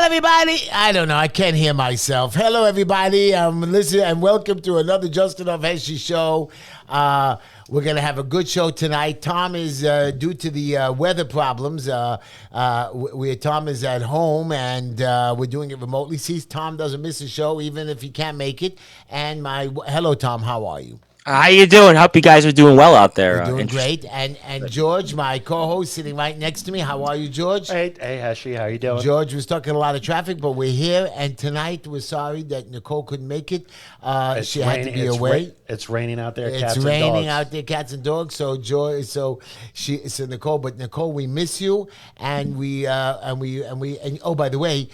everybody. I don't know. I can't hear myself. Hello, everybody. Listen, and welcome to another Justin of Heshy show. We're going to have a good show tonight. Tom is, due to the weather problems, Tom is at home, and we're doing it remotely. See, Tom doesn't miss a show, even if he can't make it. And hello, Tom. How are you? How you doing? Hope you guys are doing well out there. We're doing great. And George, my co-host, sitting right next to me. How are you, George? Hey, Heshy. How you doing? George was stuck in a lot of traffic, but we're here. And tonight, we're sorry that Nicole couldn't make it. She had to be away. It's raining out there. It's raining out there, cats and dogs. So Nicole, but Nicole, we miss you, and oh, by the way,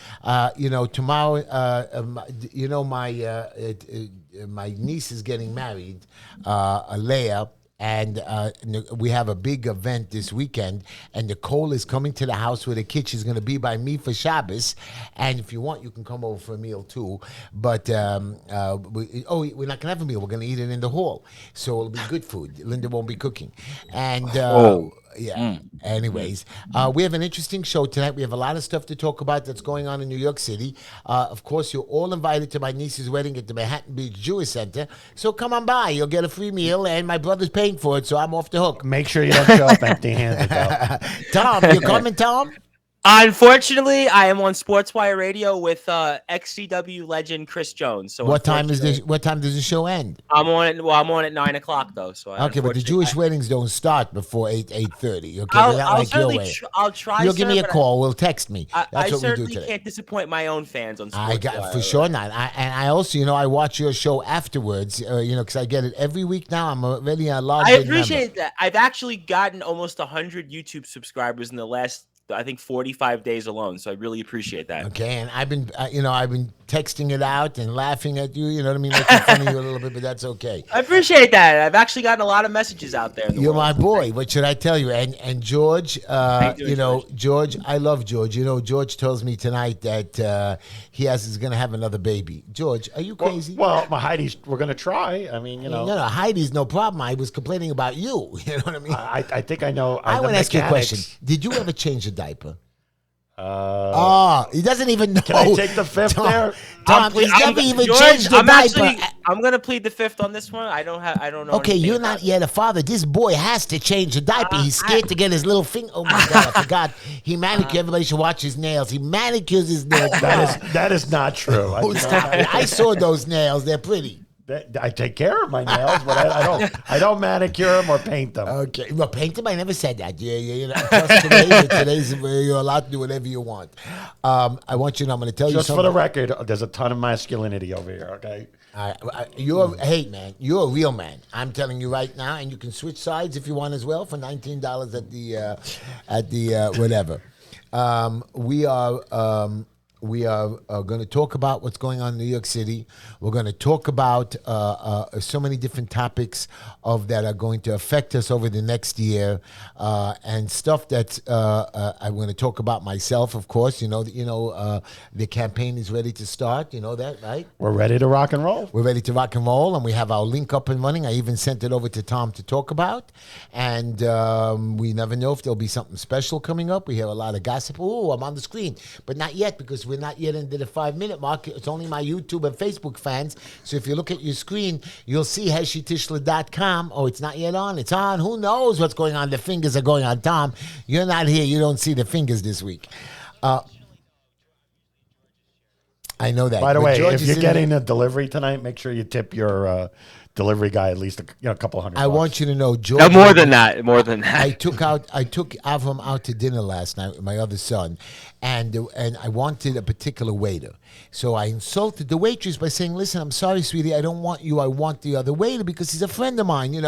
tomorrow, my niece is getting married, Leia, and we have a big event this weekend, and Nicole is coming to the house with a kid. She's going to be by me for Shabbos, and if you want, you can come over for a meal too. But we're not going to have a meal. We're going to eat it in the hall, so it'll be good food. Linda won't be cooking, and Anyways, we have an interesting show tonight. We have a lot of stuff to talk about that's going on in New York City. Of course, you're all invited to my niece's wedding at the Manhattan Beach Jewish Center. So come on by. You'll get a free meal, and my brother's paying for it, so I'm off the hook. Make sure you don't show up empty-handed, though. Tom, you coming, Tom? Unfortunately, I am on SportsWire Radio with XCW legend Chris Jones. So what time does the show end? I'm on it. Well, I'm on at 9:00 though. So okay, but the Jewish weddings don't start before 8:30. Okay, I'll try. You'll give me a call. We'll text me. I certainly can't disappoint my own fans on SportsWire. For sure not. I also, I watch your show afterwards. Because I get it every week now. I'm already a large. I appreciate that. I've actually gotten almost 100 YouTube subscribers in the last, I think, 45 days alone. So I really appreciate that. Okay, and I've been, I've been texting it out and laughing at you. You know what I mean, making fun of you a little bit, but that's okay. I appreciate that. I've actually gotten a lot of messages out there. You're my boy. What should I tell you? And George, George, I love George. George tells me tonight that he's going to have another baby. George, are you crazy? Well, Heidi's, we're going to try. I mean, No, Heidi's no problem. I was complaining about you. You know what I mean? I think I know. I want to ask you a question. Did you ever change a diaper? He doesn't even know. Can I take the fifth there? Tom, he's never even changed the diaper. I'm gonna plead the fifth on this one. I don't know. Okay, you're not yet a father. This boy has to change the diaper. He's scared to get his little finger. Oh my God, I forgot. He manicures. Everybody should watch his nails. He manicures his nails. That is not true. I saw those nails. They're pretty. I take care of my nails, but I don't manicure them or paint them. Okay, well, paint them. I never said that. Today's you're allowed to do whatever you want. I want you to. I'm going to tell you something. Just for the record, there's a ton of masculinity over here. Okay. Hey man, you're a real man. I'm telling you right now, and you can switch sides if you want as well for $19 at the whatever. We are going to talk about what's going on in New York City. We're going to talk about so many different topics that are going to affect us over the next year, and stuff that I'm going to talk about myself. Of course, the campaign is ready to start. You know that, right? We're ready to rock and roll. We're ready to rock and roll, and we have our link up and running. I even sent it over to Tom to talk about, and we never know if there'll be something special coming up. We hear a lot of gossip. Oh, I'm on the screen, but not yet because we're not yet into the 5-minute mark. It's only my YouTube and Facebook fans. So if you look at your screen, you'll see HeshyTishler.com. Oh, it's not yet on. It's on. Who knows what's going on? The fingers are going on. Tom, you're not here. You don't see the fingers this week. I know that. By the way, if you're getting a delivery tonight, make sure you tip your delivery guy at least a couple $100. I want you to know, George. No, more than that. I took Avram out to dinner last night with my other son, and I wanted a particular waiter. So I insulted the waitress by saying, "Listen, I'm sorry, sweetie, I don't want you. I want the other waiter because he's a friend of mine. His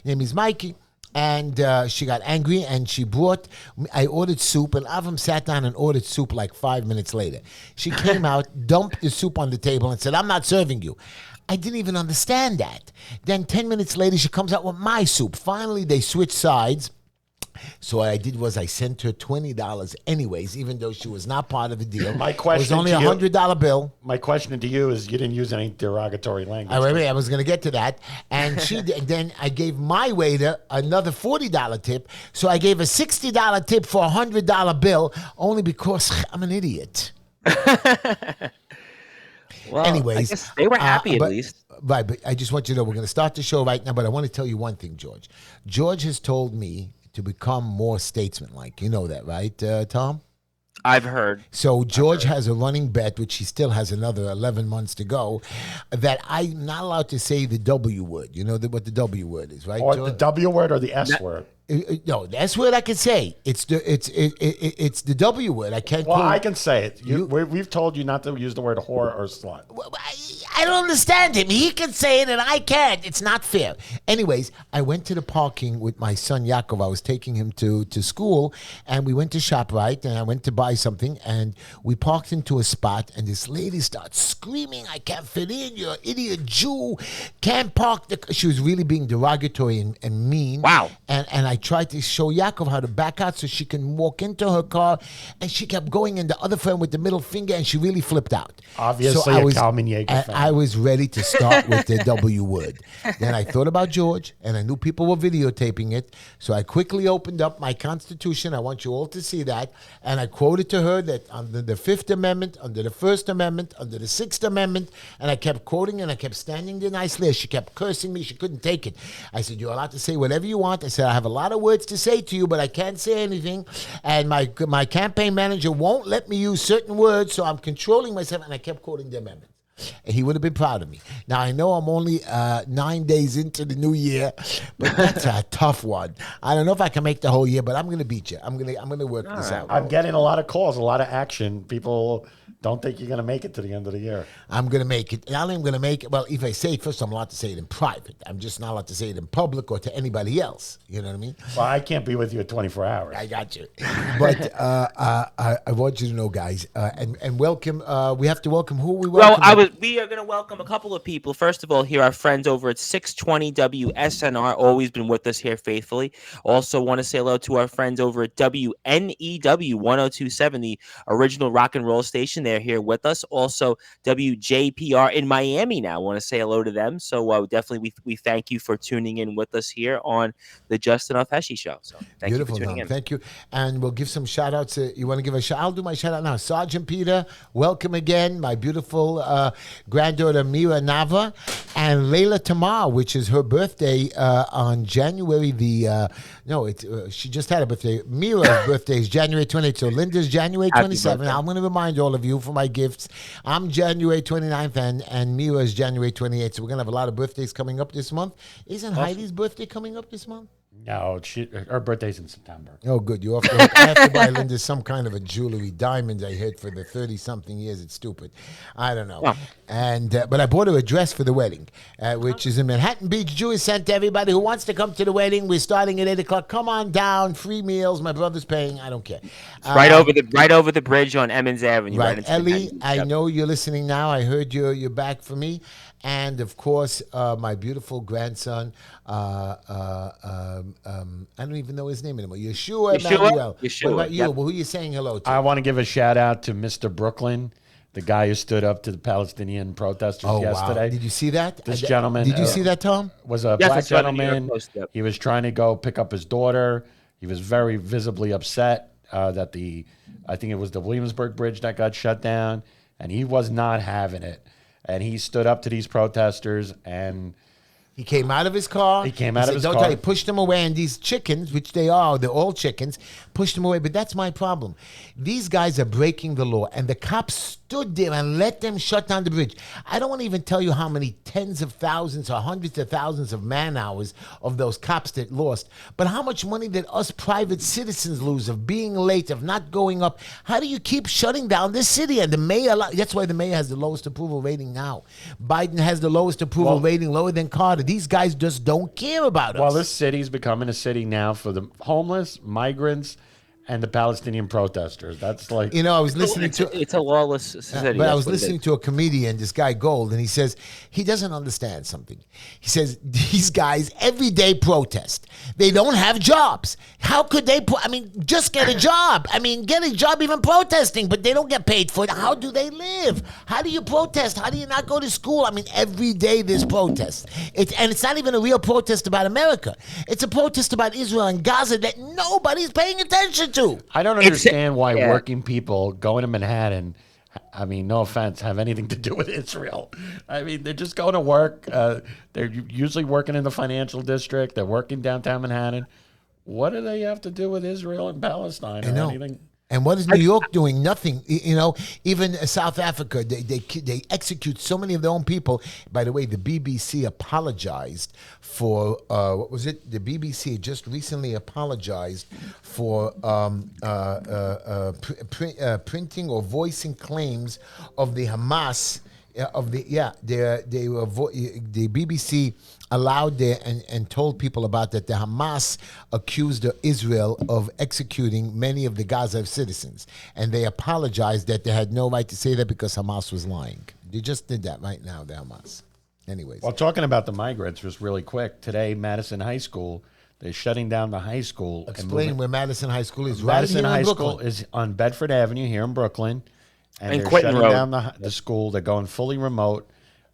name is Mikey." And she got angry, and I ordered soup, and Avram sat down and ordered soup like 5 minutes later. She came out, dumped the soup on the table, and said, "I'm not serving you." I didn't even understand that. Then 10 minutes later, she comes out with my soup. Finally, they switched sides. So what I did was I sent her $20 anyways, even though she was not part of the deal. My question it was only a $100 bill. My question to you is, you didn't use any derogatory language. I was going to get to that. And then I gave my waiter another $40 tip. So I gave a $60 tip for a $100 bill only because I'm an idiot. Well, Anyways, I guess they were happy at but, least. Right, but I just want you to know we're going to start the show right now. But I want to tell you one thing, George. George has told me to become more statesman-like. You know that, right, Tom? I've heard. So George has a running bet, which he still has another 11 months to go, that I'm not allowed to say the W word. You know what the W word is, right? Or George? the W word or the S word. No, that's what I can say. It's it's the W word. I can't. Well, call, I can say it. We've told you not to use the word whore or slut. I don't understand him. He can say it and I can't. It's not fair. Anyways, I went to the parking with my son Yaakov. I was taking him to school, and we went to ShopRite, and I went to buy something, and we parked into a spot, and this lady starts screaming, "I can't fit in, you're an idiot Jew. Can't park the..." She was really being derogatory and mean. Wow. And I tried to show Yaakov how to back out so she can walk into her car, and she kept going, and the other friend with the middle finger, and she really flipped out. Obviously, I a was, Kalman Yeager fan. I was ready to start with the W word. Then I thought about George, and I knew people were videotaping it, so I quickly opened up my Constitution. I want you all to see that. And I quoted to her that under the Fifth Amendment, under the First Amendment, under the Sixth Amendment, and I kept quoting, and I kept standing there nicely. She kept cursing me. She couldn't take it. I said, "You're allowed to say whatever you want." I said, "I have a lot of words to say to you, but I can't say anything. And my campaign manager won't let me use certain words, so I'm controlling myself." And I kept quoting the amendments. And he would have been proud of me. Now, I know I'm only 9 days into the new year, but that's a tough one. I don't know if I can make the whole year, but I'm going to beat you. I'm going to work this out. I'm getting a lot of calls, a lot of action. People don't think you're going to make it to the end of the year. I'm going to make it. Not only am I going to make it, well, if I say it first, I'm allowed to say it in private. I'm just not allowed to say it in public or to anybody else. You know what I mean? Well, I can't be with you at 24 hours. I got you. But I want you to know, guys, and welcome. We have to welcome who we welcome. We are going to welcome a couple of people. First of all, here our friends over at 620 WSNR, always been with us here faithfully. Also want to say hello to our friends over at WNEW 1027, the original rock and roll station. They're here with us. Also, WJPR in Miami now. I want to say hello to them. So definitely we thank you for tuning in with us here on the Justin F. Heshy Show. So thank Beautiful, you for tuning in. Thank you. And we'll give some shout outs. You want to give a shout? I'll do my shout out now. Sergeant Peter, welcome again. My beautiful granddaughter Mira Nava, and Layla Tamar, which is her birthday on January she just had a birthday. Mira's birthday is January 28th, so Linda's January 27th. I'm going to remind all of you for my gifts. I'm January 29th, and Mira's January 28th, so we're going to have a lot of birthdays coming up this month. Isn't Heidi's birthday coming up this month? No, her birthday's in September. Oh, good. You off the hook. I have to buy Linda some kind of a jewelry, diamonds I hid for the 30-something years. It's stupid. I don't know. And but I bought her a dress for the wedding, which is in Manhattan Beach Jewish Center. Everybody who wants to come to the wedding, we're starting at 8 o'clock. Come on down. Free meals. My brother's paying. I don't care. Right over the bridge on Emmons Avenue. Right. Ellie, I know you're listening now. I heard you're back for me. And, of course, my beautiful grandson, I don't even know his name anymore. Yeshua Emmanuel. Yeshua. What about you? Well, who are you saying hello to? I want to give a shout out to Mr. Brooklyn, the guy who stood up to the Palestinian protesters yesterday. Wow. Did you see that? This gentleman. Did you see that, Tom? Was a black gentleman. He was trying to go pick up his daughter. He was very visibly upset that I think it was the Williamsburg Bridge that got shut down, and he was not having it. And he stood up to these protesters, and he came out of his car. He pushed them away, and these chickens, which they're all chickens, pushed them away. But that's my problem. These guys are breaking the law, and the cops stood there and let them shut down the bridge. I don't want to even tell you how many tens of thousands or hundreds of thousands of man hours of those cops that lost, but how much money did us private citizens lose of being late, of not going up? How do you keep shutting down this city? And the mayor, that's why the mayor has the lowest approval rating now. Biden has the lowest approval rating, lower than Carter. These guys just don't care about us. Well, this city's becoming a city now for the homeless, migrants, and the Palestinian protesters. That's like... I was listening it's a lawless city. But I was listening to a comedian, this guy Gold, and he says he doesn't understand something. He says these guys every day protest. They don't have jobs. How could they... just get a job. Get a job even protesting, but they don't get paid for it. How do they live? How do you protest? How do you not go to school? Every day there's protests. And it's not even a real protest about America. It's a protest about Israel and Gaza that nobody's paying attention to. I don't understand why working people going to Manhattan I mean, no offense, have anything to do with Israel. I mean, they're just going to work. They're usually working in the financial district. They're working downtown Manhattan. What do they have to do with Israel and Palestine or anything? And what is New York doing? Nothing. Even South Africa, they execute so many of their own people. By the way, the BBC apologized for, what was it? The BBC just recently apologized for printing or voicing claims of the Hamas, the BBC allowed and told people about that the Hamas accused Israel of executing many of the Gaza citizens, and they apologized that they had no right to say that because Hamas was lying. They just did that right now, the Hamas. Anyways. Well, talking about the migrants, just really quick, today Madison High School, they're shutting down the high school. Explain where Madison High School is. Madison Right High here in School is on Bedford Avenue here in Brooklyn, and they're Quentin shutting Road. down the school. They're going fully remote.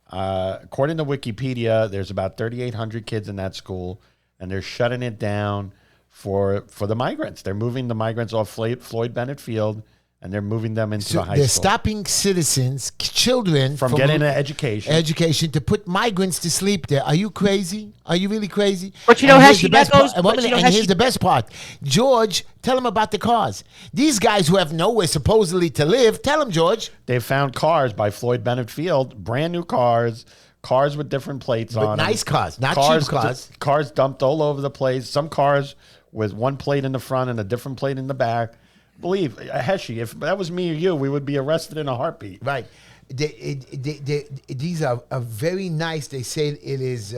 According to Wikipedia, there's about 3,800 kids in that school, and they're shutting it down for the migrants. They're moving the migrants off Floyd Bennett Field, and they're moving them into the high school. They're stopping citizens, children from getting an education to put migrants to sleep there. Are you crazy? Are you really crazy? But you know, Heshy, that goes. And here's the best part. George, tell them about the cars. These guys who have nowhere supposedly to live, tell them, George. They found cars by Floyd Bennett Field, brand new cars with different plates on them. Nice cars, not cheap cars. Cars dumped all over the place. Some cars with one plate in the front and a different plate in the back. Believe, Heshy, if that was me or you, we would be arrested in a heartbeat. Right. These are very nice. They say it is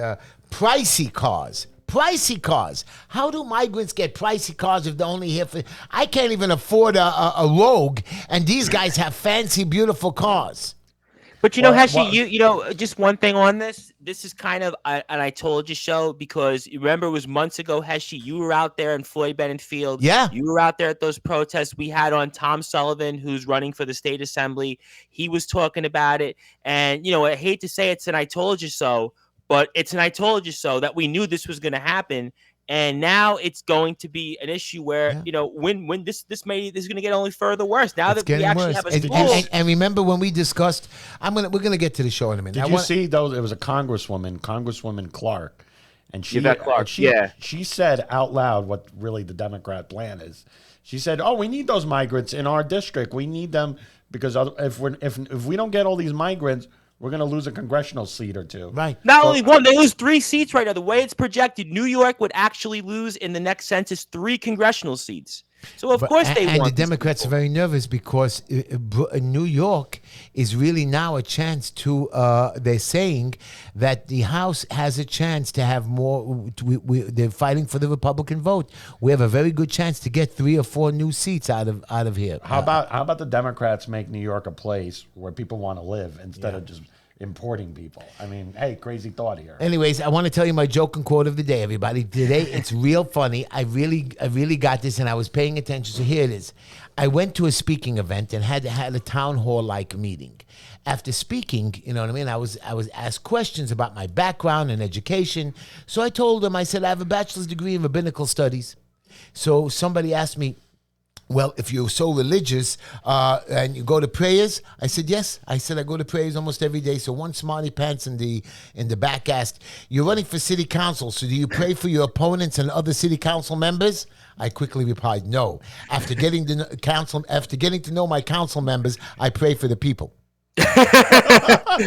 pricey cars. Pricey cars. How do migrants get pricey cars if they're only here for... I can't even afford a Rogue, and these guys have fancy, beautiful cars. But Heshy, you know, just one thing on this. This is kind of an I told you show, because you remember it was months ago, Heshy, you were out there in Floyd Bennett Field. Yeah. You were out there at those protests. We had on Tom Sullivan, who's running for the state assembly. He was talking about it. And, I hate to say it's an I told you so, but it's an I told you so that we knew this was going to happen. And now it's going to be an issue where, when this is going to get only further worse. Now that we actually have a school. And remember when we discussed, we're going to get to the show in a minute. Did you see, though, there was a Congresswoman Clark, and she said out loud what really the Democrat plan is. She said, we need those migrants in our district. We need them because if we don't get all these migrants, we're going to lose a congressional seat or two. Right. Not only one, they lose 3 seats right now. The way it's projected, New York would actually lose in the next census 3 congressional seats. So, of course, they want. And the Democrats are very nervous because New York is really now a chance to, they're saying that the House has a chance to have more. They're fighting for the Republican vote. We have a very good chance to get 3 or 4 new seats out of here. How about the Democrats make New York a place where people want to live instead of just importing people? I mean, hey, crazy thought here. Anyways, I want to tell you my joke and quote of the day, everybody. Today, it's real funny. I really got this, and I was paying attention. So here it is. I went to a speaking event and had a town hall-like meeting. After speaking, you know what I mean, I was asked questions about my background and education. So I told them, I said, I have a bachelor's degree in rabbinical studies. So somebody asked me, well, if you're so religious and you go to prayers, I said, yes. I said, I go to prayers almost every day. So one smarty pants in the back asked, you're running for city council, so do you pray for your opponents and other city council members? I quickly replied, no. After getting to know my council members, I pray for the people. That's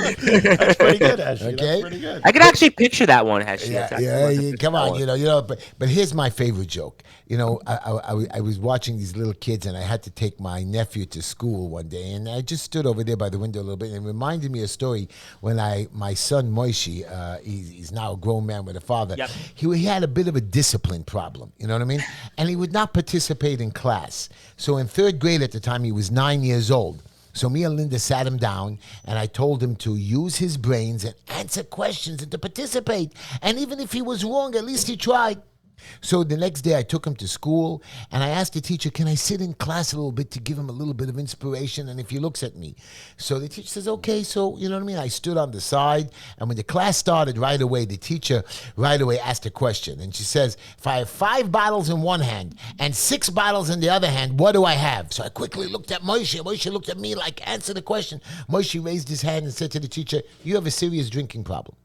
pretty good, Heshy. Okay? That's pretty good. I can actually picture that one, Heshy. Yeah, come on, but here's my favorite joke. I was watching these little kids, and I had to take my nephew to school one day, and I just stood over there by the window a little bit, and it reminded me of a story when my son Moishi, he's now a grown man with a father. Yep. He had a bit of a discipline problem, you know what I mean? And he would not participate in class. So in 3rd grade at the time, he was 9 years old. So me and Linda sat him down, and I told him to use his brains and answer questions and to participate. And even if he was wrong, at least he tried. So the next day I took him to school and I asked the teacher, can I sit in class a little bit to give him a little bit of inspiration and if he looks at me? So the teacher says, okay, so you know what I mean? I stood on the side and when the class started right away, the teacher right away asked a question. And she says, if I have 5 bottles in one hand and 6 bottles in the other hand, what do I have? So I quickly looked at Moshe. Moshe looked at me like, answer the question. Moshe raised his hand and said to the teacher, you have a serious drinking problem.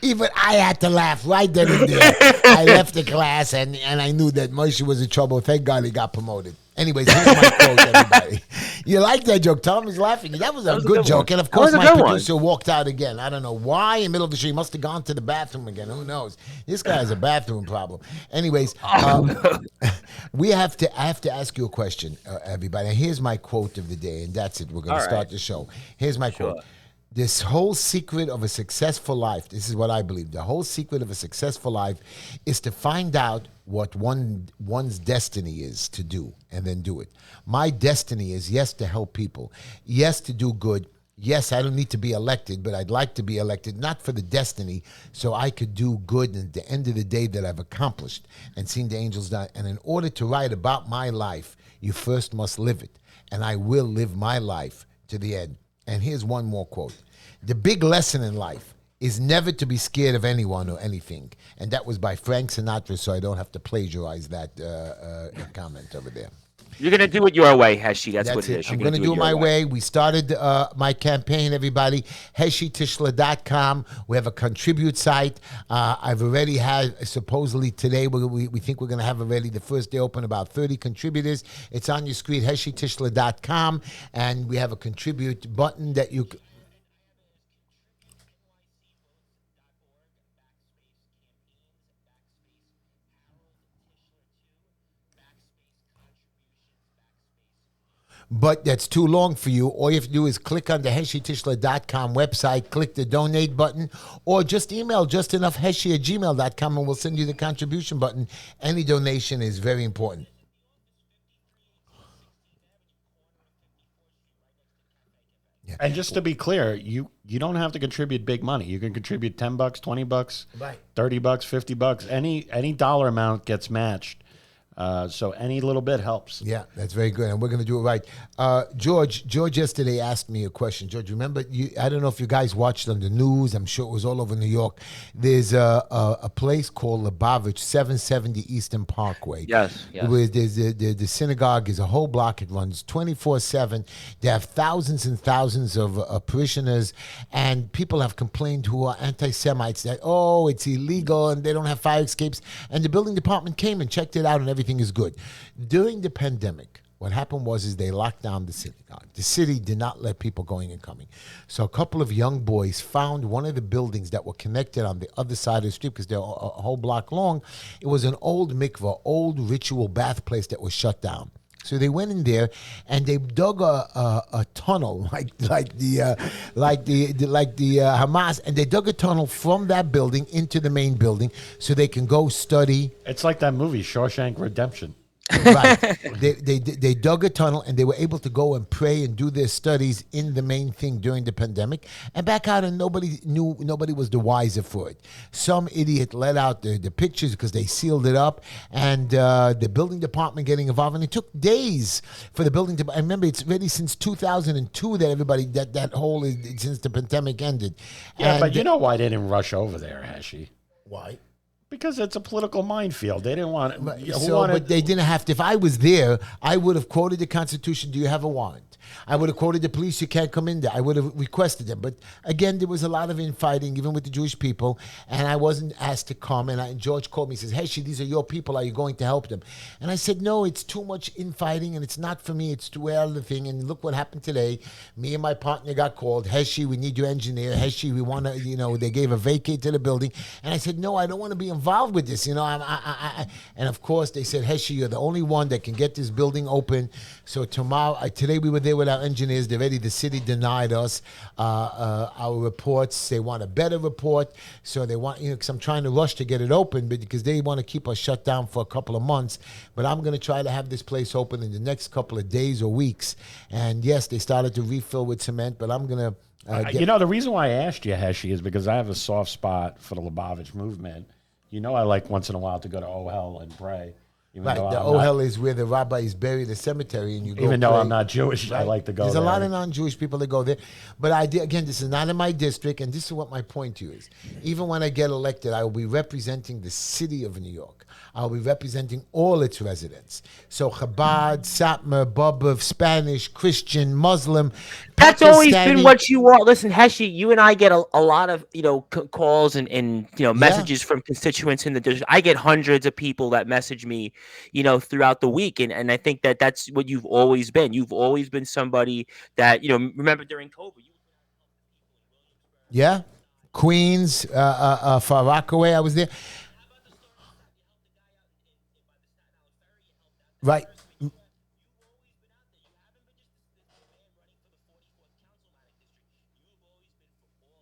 Even I had to laugh right then and there. I left the class and I knew that Moshe was in trouble. Thank God he got promoted. Anyways, here's my quote, everybody. You like that joke? Tom is laughing. That was a good joke. And of course, my producer walked out again. I don't know why in the middle of the street. He must have gone to the bathroom again. Who knows? This guy has a bathroom problem. Anyways, I have to ask you a question, everybody. Here's my quote of the day, and that's it. We're going to start the show. Here's my quote. This whole secret of a successful life, this is what I believe, the whole secret of a successful life is to find out what one's destiny is to do and then do it. My destiny is, yes, to help people. Yes, to do good. Yes, I don't need to be elected, but I'd like to be elected, not for the destiny, so I could do good and at the end of the day that I've accomplished and seen the angels die. And in order to write about my life, you first must live it. And I will live my life to the end. And here's one more quote. The big lesson in life is never to be scared of anyone or anything. And that was by Frank Sinatra, so I don't have to plagiarize that comment over there. You're going to do it your way, Heshy. That's what it is. I'm going to do it my way. We started my campaign, everybody. HeshyTishler.com. We have a contribute site. I've already had, supposedly today, we think we're going to have already the first day open about 30 contributors. It's on your screen, HeshyTishler.com. And we have a contribute button that you... But that's too long for you. All you have to do is click on the HeshyTishler.com website, click the donate button, or just email justenoughheshy@gmail.com and we'll send you the contribution button. Any donation is very important. Yeah. And just to be clear, you don't have to contribute big money. You can contribute $10, $20, right. $30, $50. Any dollar amount gets matched. So any little bit helps. Yeah, that's very good, and we're going to do it right. George yesterday asked me a question. George, remember, I don't know if you guys watched on the news. I'm sure it was all over New York. There's a place called Lubavitch, 770 Eastern Parkway. Yes. Where there's the synagogue is a whole block. It runs 24/7. They have thousands and thousands of parishioners, and people have complained who are anti-Semites that, oh, it's illegal, and they don't have fire escapes. And the building department came and checked it out, and everything is good. During the pandemic, what happened was they locked down the synagogue. The city did not let people going and coming. So a couple of young boys found one of the buildings that were connected on the other side of the street because they're a whole block long. It was an old mikveh, old ritual bath place that was shut down. So they went in there and they dug a tunnel like the Hamas, and they dug a tunnel from that building into the main building so they can go study. It's like that movie Shawshank Redemption. Right. They dug a tunnel and they were able to go and pray and do their studies in the main thing during the pandemic and back out, and nobody was the wiser for it. Some idiot let out the pictures because they sealed it up, and the building department getting involved, and it took days for the building to. I remember it's already since 2002 that everybody that whole since the pandemic ended. Yeah, and but you know why they didn't rush over there, Heshy? Why? Because it's a political minefield. They didn't want it. But they didn't have to. If I was there, I would have quoted the Constitution, do you have a warrant? I would have quoted the police, you can't come in there. I would have requested them. But again, there was a lot of infighting, even with the Jewish people, and I wasn't asked to come. And George called me and says, hey, these are your people. Are you going to help them? And I said, no, it's too much infighting, and it's not for me. It's too early thing. And look what happened today. Me and my partner got called. Heshy, we need your engineer. Heshy, we want to, they gave a vacate to the building. And I said, no, I don't want to be involved with this. And of course, they said, Heshy, you're the only one that can get this building open. So today we were there with our engineers. Already the city denied us our reports. They want a better report. So they want, because I'm trying to rush to get it open, but because they want to keep us shut down for a couple of months. But I'm going to try to have this place open in the next couple of days or weeks. And yes, they started to refill with cement, but I'm going to the reason why I asked you, Heshy, is because I have a soft spot for the Lubavitch movement. I like once in a while to go to Ohel and pray. Even Right, though the Ohel is where the rabbi is buried in the cemetery, and you go. Even though pray. I'm not Jewish, I like to go. There's a lot of non-Jewish people that go there, but again, this is not in my district, and this is what my point to you is. Even when I get elected, I will be representing the city of New York. I'll be representing all its residents. So Chabad, Satmar, Bobov, Spanish, Christian, Muslim. That's always Pakistani. been what you are. Listen, Heshy, you and I get a lot of calls and messages from constituents in the district. I get hundreds of people that message me, throughout the week, and I think that's what you've always been. You've always been somebody that remember during COVID. Yeah, Queens, Far Rockaway. I was there. Right.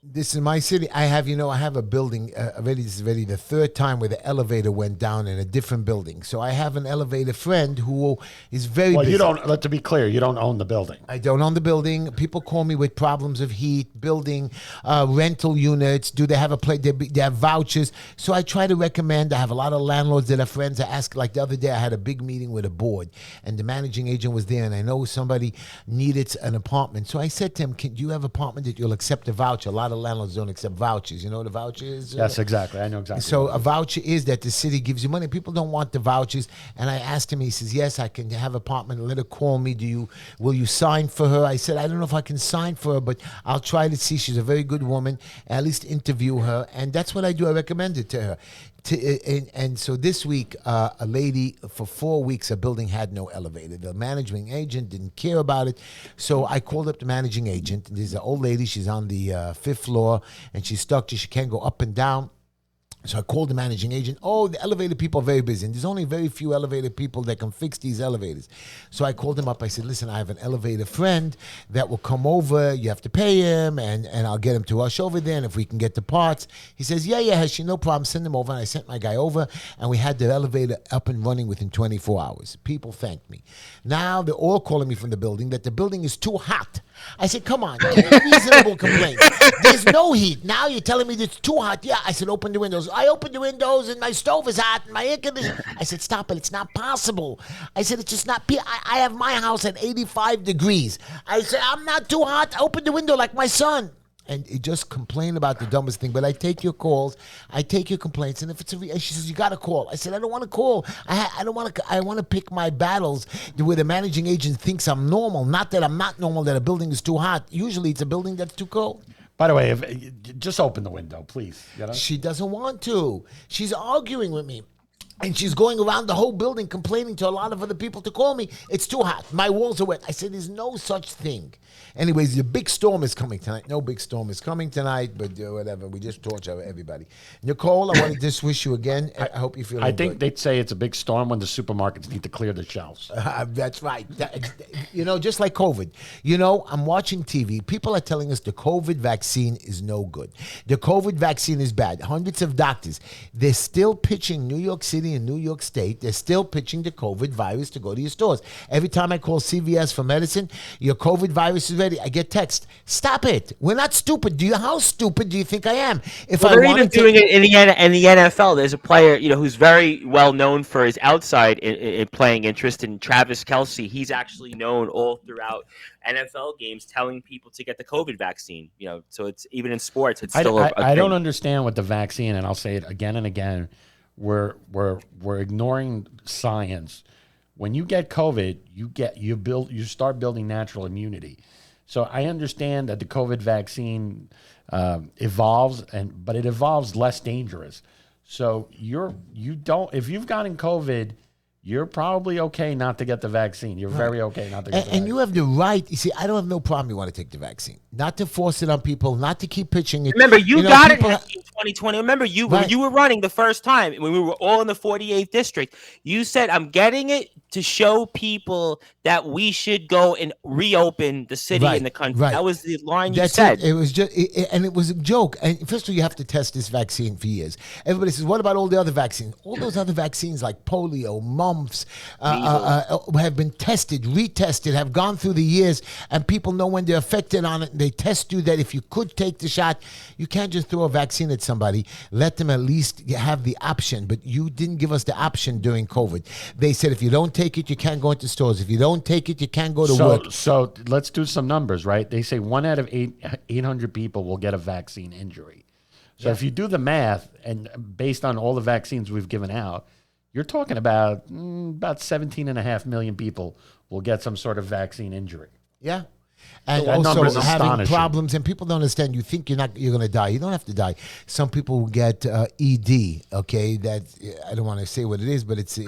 This is my city. I have a building already. This is already the third time where the elevator went down in a different building. So I have an elevator friend who is very busy. You don't, to be clear, you don't own the building. I don't own the building. People call me with problems of heat, building, rental units. Do they have a place? They have vouchers. So I try to recommend. I have a lot of landlords that are friends. I ask, like the other day, I had a big meeting with a board, and the managing agent was there, and I know somebody needed an apartment. So I said to him, do you have an apartment that you'll accept a voucher? A lot of landlords don't accept vouchers. You know what a voucher is? Yes, exactly. I know exactly. So a voucher is that the city gives you money. People don't want the vouchers. And I asked him, he says, yes, I can have an apartment. Let her call me. Will you sign for her? I said, I don't know if I can sign for her, but I'll try to see. She's a very good woman. At least interview her. And that's what I do. I recommend it to her. And so this week, a lady, for 4 weeks, a building had no elevator. The managing agent didn't care about it. So I called up the managing agent. There's an old lady. She's on the fifth floor, and she's stuck. She can't go up and down. So I called the managing agent. Oh, the elevator people are very busy. And there's only very few elevator people that can fix these elevators. So I called him up. I said, listen, I have an elevator friend that will come over. You have to pay him, and I'll get him to rush over there, and if we can get the parts. He says, yeah, Heshy, no problem. Send him over. And I sent my guy over, and we had the elevator up and running within 24 hours. People thanked me. Now they're all calling me from the building that the building is too hot. I said, come on, reasonable complaint. There's no heat. Now you're telling me it's too hot. Yeah, I said, open the windows. I opened the windows, and my stove is hot, and my air conditioner. I said, stop it. It's not possible. I said, it's just not. I have my house at 85 degrees. I said, I'm not too hot. Open the window like my son. And he just complained about the dumbest thing. But I take your calls, I take your complaints, and if it's she says, you got to call. I said, I don't want to call. I don't want to. I want to pick my battles where the managing agent thinks I'm normal. Not that I'm not normal. That a building is too hot. Usually, it's a building that's too cold. By the way, just open the window, please. She doesn't want to. She's arguing with me. And she's going around the whole building complaining to a lot of other people to call me. It's too hot. My walls are wet. I said, there's no such thing. Anyways, the big storm is coming tonight. No big storm is coming tonight, but whatever. We just torture everybody. Nicole, I want to just wish you again. I hope you feel I think they'd say it's a big storm when the supermarkets need to clear the shelves. That's right. Just like COVID. I'm watching TV. People are telling us the COVID vaccine is no good. The COVID vaccine is bad. Hundreds of doctors. They're still pitching New York City and New York State. They're still pitching the COVID virus to go to your stores. Every time I call CVS for medicine, your COVID virus is ready. I get text. Stop it. We're not stupid. How stupid do you think I am? They're even doing it in the NFL. There's a player, who's very well known for his outside in playing interest, in Travis Kelce. He's actually known all throughout NFL games telling people to get the COVID vaccine. So it's even in sports. It's still I don't understand what the vaccine, and I'll say it again and again. We're ignoring science. When you get COVID, you start building natural immunity. So I understand that the COVID vaccine evolves, but it evolves less dangerous. So if you've gotten COVID, you're probably okay not to get the vaccine. You're very okay not to get the vaccine. And you have the right. You see, I don't have no problem you want to take the vaccine. Not to force it on people, not to keep pitching it. Remember, you got it in 2020. Remember, when you were running the first time, when we were all in the 48th district, you said, I'm getting it to show people that we should go and reopen the city and the country. Right. That was the line you That's said. It was just, and it was a joke. And first of all, you have to test this vaccine for years. Everybody says, "What about all the other vaccines?" All those other vaccines like polio, mumps, have been tested, retested, have gone through the years, and people know when they're affected on it. And they test you that if you could take the shot, you can't just throw a vaccine at somebody. Let them at least have the option. But you didn't give us the option during COVID. They said if you don't take it, you can't go into stores. If you don't take it, you can't go to work. So let's do some numbers, right? They say 1 out of 800 people will get a vaccine injury. So if you do the math, and based on all the vaccines we've given out, you're talking about 17.5 million people will get some sort of vaccine injury. Yeah. And that number is also having astonishing. problems, and people don't understand. You think you're going to die. You don't have to die. Some people will get ED. Okay, that I don't want to say what it is, but it's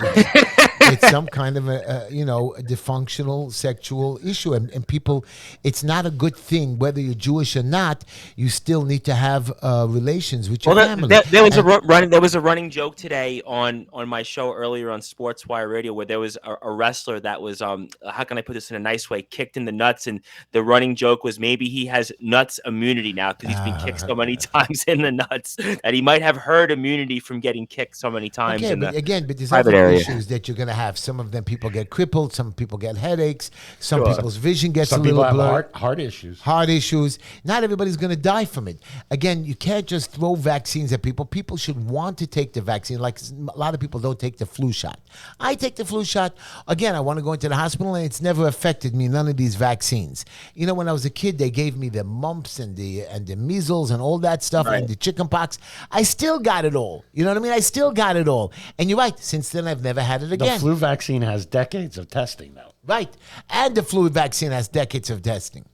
some kind of a dysfunctional sexual issue, and people. It's not a good thing whether you're Jewish or not. You still need to have relations with your family. There was a running joke today on my show earlier on Sports Wire Radio where there was a wrestler that was how can I put this in a nice way, kicked in the nuts, and the running joke was maybe he has nuts immunity now because he's been kicked so many times in the nuts that he might have herd immunity from getting kicked so many times. Okay, but there's other issues that you're going to have. Some of them people get crippled. Some people get headaches. Some people's vision gets a little blurred. Heart issues. Heart issues. Not everybody's going to die from it. Again, you can't just throw vaccines at people. People should want to take the vaccine. Like a lot of people don't take the flu shot. I take the flu shot. Again, I want to go into the hospital, and it's never affected me, none of these vaccines. You know, when I was a kid, they gave me the mumps and the measles and all that stuff, and the chicken pox. I still got it all. You know what I mean? I still got it all. And you're right. Since then, I've never had it again. The flu vaccine has decades of testing, though. Right. And the flu vaccine has decades of testing.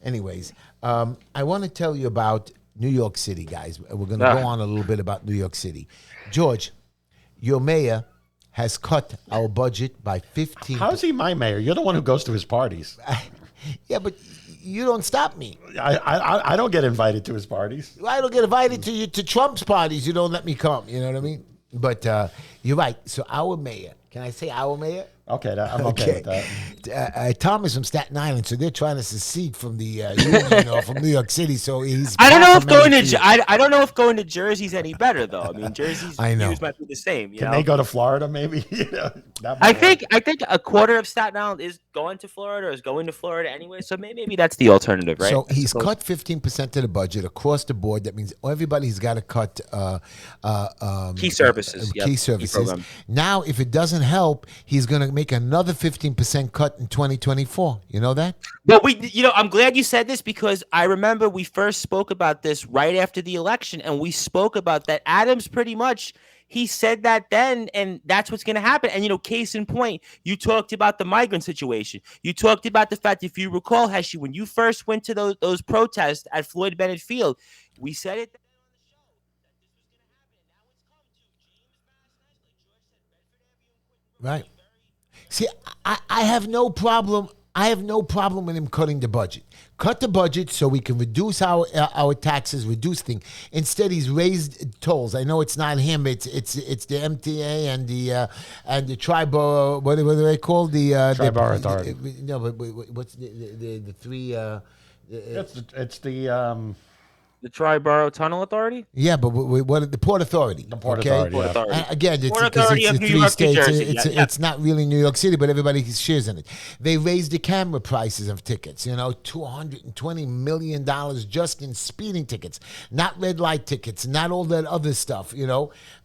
Anyways, I want to tell you about New York City, guys. We're going to go on a little bit about New York City. George, your mayor has cut our budget by 15%. How is he my mayor? You're the one who goes to his parties. Yeah, but you don't stop me. I don't get invited to his parties. I don't get invited to Trump's parties. You don't let me come. You know what I mean? But you're right. So our mayor, can I say our mayor? Okay, I'm okay with that. Tom is from Staten Island, so they're trying to secede from the union or from New York City. So he's. I don't know if going to Jersey's any better though. I mean, Jersey's views might be the same. Can they go to Florida? Maybe. I think a quarter of Staten Island is going to Florida or is going to Florida anyway. So maybe that's the alternative, right? So he's cut 15% of the budget across the board. That means everybody's got to cut key services. Key services. Now, if it doesn't help, he's going to make another 15% cut in 2024. You know that? But I'm glad you said this because I remember we first spoke about this right after the election, and we spoke about that. Adams pretty much, he said that then, and that's what's going to happen. And, case in point, you talked about the migrant situation. You talked about the fact, if you recall, Heshy, when you first went to those protests at Floyd Bennett Field, we said it. Right. See, I have no problem. I have no problem with him cutting the budget. Cut the budget so we can reduce our taxes, reduce things. Instead, he's raised tolls. I know it's not him. It's the MTA and the tribal. What are they called? The Triborough Authority. No, but what's the three? It's the. The Triborough Tunnel Authority? Yeah, but what the Port Authority? The Port Authority. Port Authority. Again, it's Port Authority of New York, New Jersey. It's not really New York City, but everybody shares in it. They raised the camera prices of tickets. $220 million just in speeding tickets, not red light tickets, not all that other stuff.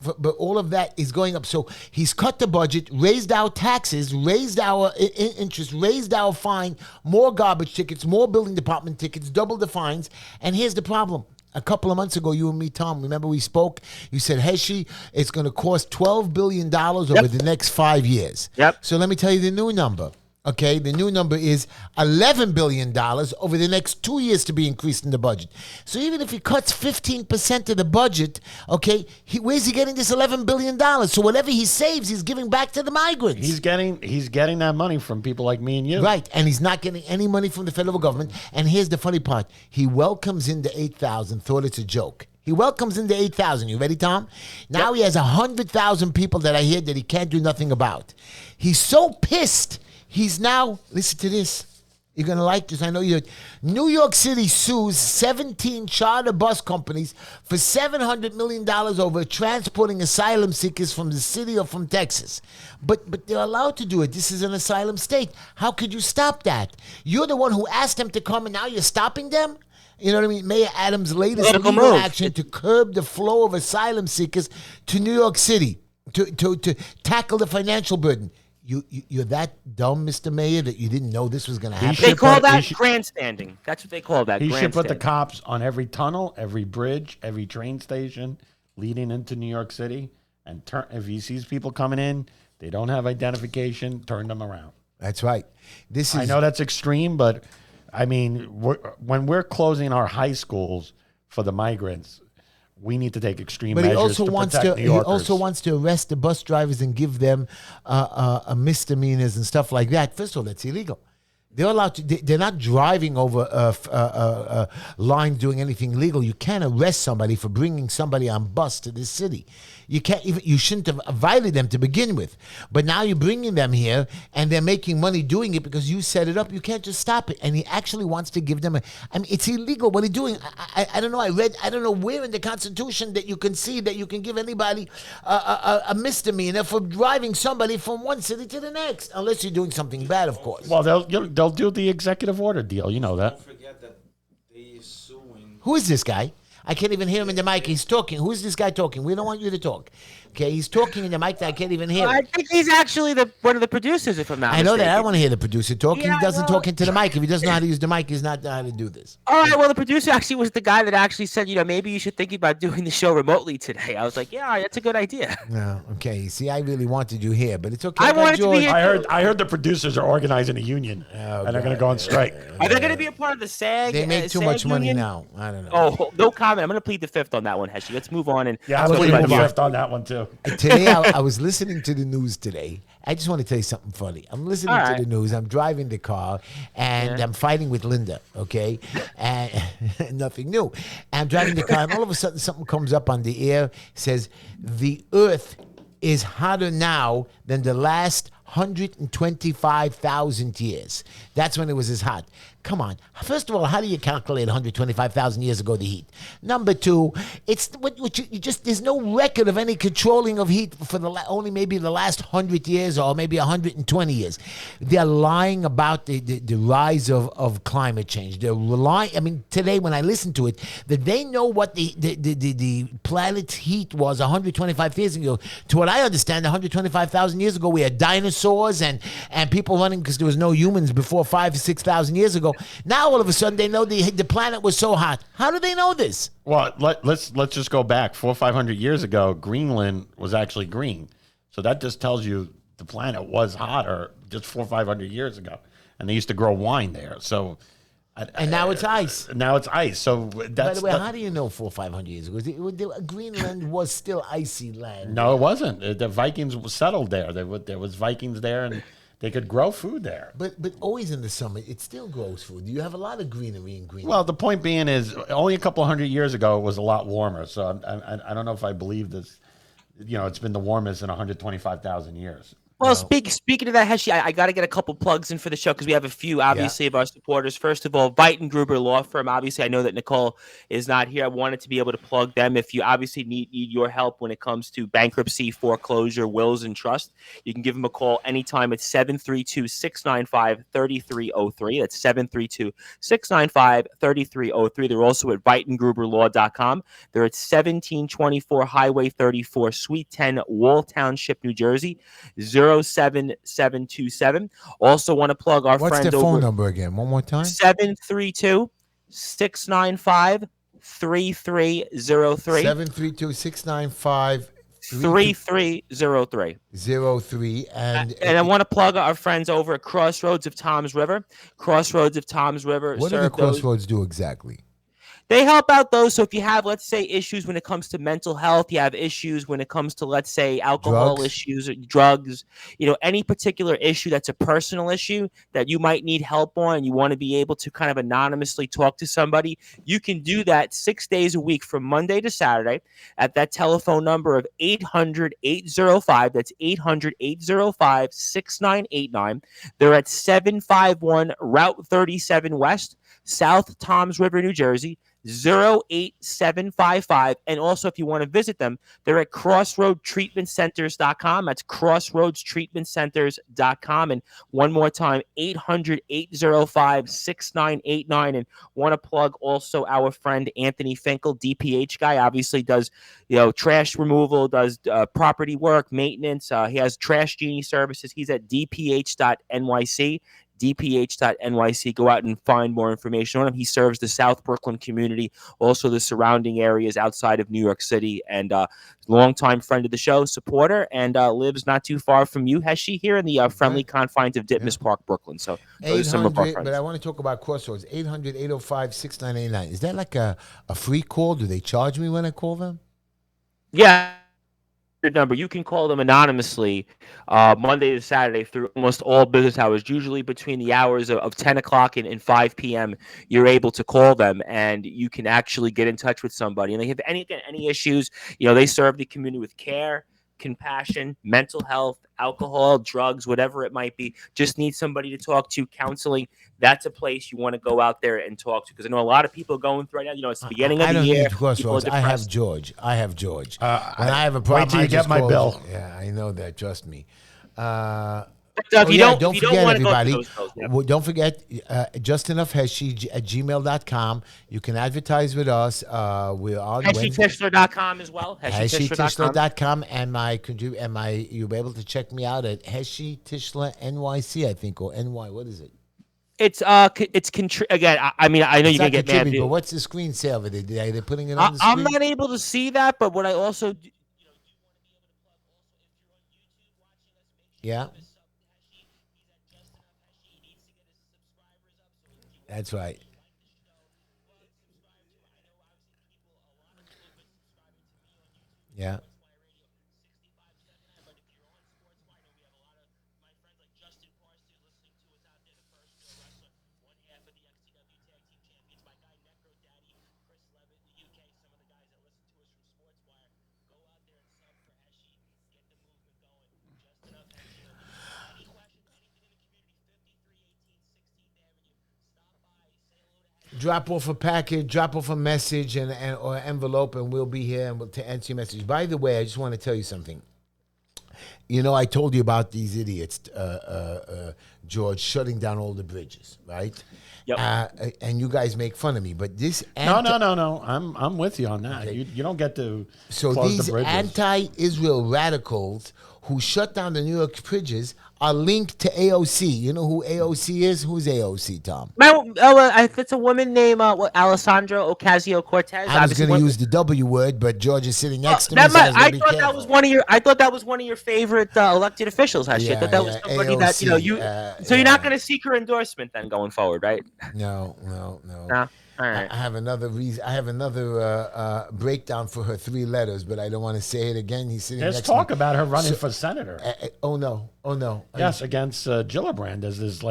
But all of that is going up. So he's cut the budget, raised our taxes, raised our interest, raised our fine, more garbage tickets, more building department tickets, double the fines. And here's the problem. A couple of months ago, you and me, Tom, remember we spoke? You said, Heshy, it's going to cost $12 billion over the next 5 years. Yep. So let me tell you the new number. Okay, the new number is $11 billion over the next 2 years to be increased in the budget. So even if he cuts 15% of the budget, okay, where's he getting this $11 billion? So whatever he saves, he's giving back to the migrants. He's getting that money from people like me and you. Right, and he's not getting any money from the federal government. And here's the funny part. He welcomes in the 8,000, thought it's a joke. He welcomes in the 8,000. You ready, Tom? Now he has 100,000 people that I hear that he can't do nothing about. He's so pissed. He's now, listen to this. You're going to like this. I know you're. New York City sues 17 charter bus companies for $700 million over transporting asylum seekers from the city or from Texas. But they're allowed to do it. This is an asylum state. How could you stop that? You're the one who asked them to come, and now you're stopping them? You know what I mean? Mayor Adams' latest legal action to curb the flow of asylum seekers to New York City to tackle the financial burden. You're that dumb, Mr. Mayor, that you didn't know this was going to happen? They call that grandstanding. That's what they call that. He should put the cops on every tunnel, every bridge, every train station leading into New York City. And if he sees people coming in, they don't have identification, turn them around. That's right. I know that's extreme, but I mean, when we're closing our high schools for the migrants, we need to take extreme measures to protect New Yorkers. He also wants to arrest the bus drivers and give them misdemeanors and stuff like that. First of all, that's illegal. They're allowed to. They're not driving over a line doing anything illegal. You can't arrest somebody for bringing somebody on bus to this city. You can't. You shouldn't have invited them to begin with. But now you're bringing them here, and they're making money doing it because you set it up. You can't just stop it. And he actually wants to give them I mean, it's illegal what he's doing. I don't know. I don't know where in the Constitution that you can see that you can give anybody a misdemeanor for driving somebody from one city to the next, unless you're doing something bad, of course. Well, they'll do the executive order deal. You know that. Don't forget that they are suing. Who is this guy? I can't even hear him in the mic. He's talking. Who's this guy talking? We don't want you to talk. Okay, he's talking in the mic that I can't even hear. I think he's actually one of the producers, if I'm not mistaken. I know that. I don't want to hear the producer talk. Yeah, he doesn't talk into the mic. If he doesn't know how to use the mic, he's not know how to do this. All right, well, the producer actually was the guy that actually said, maybe you should think about doing the show remotely today. I was like, yeah, that's a good idea. No, okay. See, I really wanted you here, but it's okay. I wanted to be here. I heard the producers are organizing a union, and they're going to go on strike. Are they going to be a part of the SAG? They make too much money now. I don't know. Oh, no comment. I'm going to plead the fifth on that one, Heshy. Let's move on. Yeah, I'm going to plead the fifth on that one, too. Today, I was listening to the news today. I just want to tell you something funny. I'm listening to the news. I'm driving the car, and I'm fighting with Linda, okay? And nothing new. And I'm driving the car, and all of a sudden something comes up on the air, says, the earth is hotter now than the last 125,000 years. That's when it was as hot. Come on. First of all, how do you calculate 125,000 years ago the heat? Number two, it's what you just there's no record of any controlling of heat for only maybe the last 100 years or maybe 120 years. They're lying about the rise of climate change. They're relying. I mean, today when I listen to it, that they know what the planet's heat was 125 years ago. To what I understand, 125,000 years ago we had dinosaurs and people running because there was no humans before 5,000 to 6,000 years ago. Now all of a sudden they know the planet was so hot. How do they know this? Well, let's just go back 400 or 500 years ago. Greenland was actually green, so that just tells you the planet was hotter just 400 or 500 years ago, and they used to grow wine there. So, and now it's ice. Now it's ice. So that's. By the way, how do you know 400 or 500 years ago? Greenland was still icy land. No, it wasn't. The Vikings settled there. There was Vikings there, and they could grow food there. But always in the summer, it still grows food. You have a lot of greenery in Greenland. Well, the point being is only a couple hundred years ago it was a lot warmer. So I don't know if I believe this. It's been the warmest in 125,000 years. Well, speaking of that, Heshy, I got to get a couple plugs in for the show because we have a few, obviously, of our supporters. First of all, Gruber Law Firm. Obviously, I know that Nicole is not here. I wanted to be able to plug them. If you obviously need your help when it comes to bankruptcy, foreclosure, wills, and trust, you can give them a call anytime at 732-695-3303. That's 732-695-3303. They're also at VightonGruberLaw.com. They're at 1724 Highway 34, Suite 10, Wall Township, New Jersey, 07727. Also want to plug our friend over. What's the phone number again? One more time. 732-695-3303. 732-695-3303. And I want to plug our friends over at Crossroads of Tom's River. Crossroads of Tom's River. What do the Crossroads do exactly? They help out those. So if you have, let's say, issues when it comes to mental health, you have issues when it comes to, let's say, alcohol Drugs. issues, or drugs, any particular issue that's a personal issue that you might need help on, and you want to be able to kind of anonymously talk to somebody, you can do that 6 days a week from Monday to Saturday at that telephone number of 800-805. That's 800-805-6989. They're at 751 Route 37 West, South Toms River, New Jersey, 08755. And also, if you want to visit them, they're at crossroadtreatmentcenters.com. That's crossroadstreatmentcenters.com. And one more time, 800-805-6989. And want to plug also our friend Anthony Finkel, DPH guy, obviously does trash removal, does property work, maintenance. He has Trash Genie services. He's at dph.nyc. dph.nyc. Go out and find more information on him. He serves the South Brooklyn community, also the surrounding areas outside of New York City, and longtime friend of the show, supporter, and lives not too far from you, Heshy, here in the friendly confines of Ditmas Park, Brooklyn. So those are some of our friends. But I want to talk about Crossroads. 800-805-6989. Is that like a free call? Do they charge me when I call them? Yeah. Number. You can call them anonymously Monday to Saturday through almost all business hours, usually between the hours of 10 o'clock and 5 p.m. You're able to call them, and you can actually get in touch with somebody. And they have any issues, they serve the community with care, compassion, mental health, alcohol, drugs, whatever it might be. Just need somebody to talk to, counseling. That's a place you want to go out there and talk to, because I know a lot of people going through right now. It's the beginning of the year. I don't need Crossroads. I have George. When I have a problem, wait till you get my bill. Yeah, I know that. Trust me. Don't forget, everybody. Don't forget, justenough@gmail.com. You can advertise with us. We're on HeshyTischler.com as well. HeshyTischler.com, and you'll be able to check me out at Heshy Tischler NYC, I think, or NY. What is it? Again. I know you're gonna get mad, but what's the screensaver? Are they putting it on the screen? I'm not able to see that, but what I also do, yeah. That's right. Yeah. Drop off a package, drop off a message or envelope, and we'll be here to answer your message. By the way, I just want to tell you something. I told you about these idiots, George, shutting down all the bridges, right? Yep. And you guys make fun of me, but this... No. I'm with you on that. Okay. You don't get to close the bridges. Anti-Israel radicals who shut down the New York bridges are linked to AOC. You know who AOC is? Who's AOC, Tom? It's a woman named Alessandra Ocasio-Cortez. I was going to use the W word, but George is sitting next to me. I thought that was one of your favorite elected officials. Actually, I thought that was somebody AOC, that So you're not going to seek her endorsement then going forward, right? No. All right. I have another reason. I have another breakdown for her 3 letters, but I don't want to say it again. He's sitting. There's talk about her running for senator. Oh no! Yes, against Gillibrand. There's this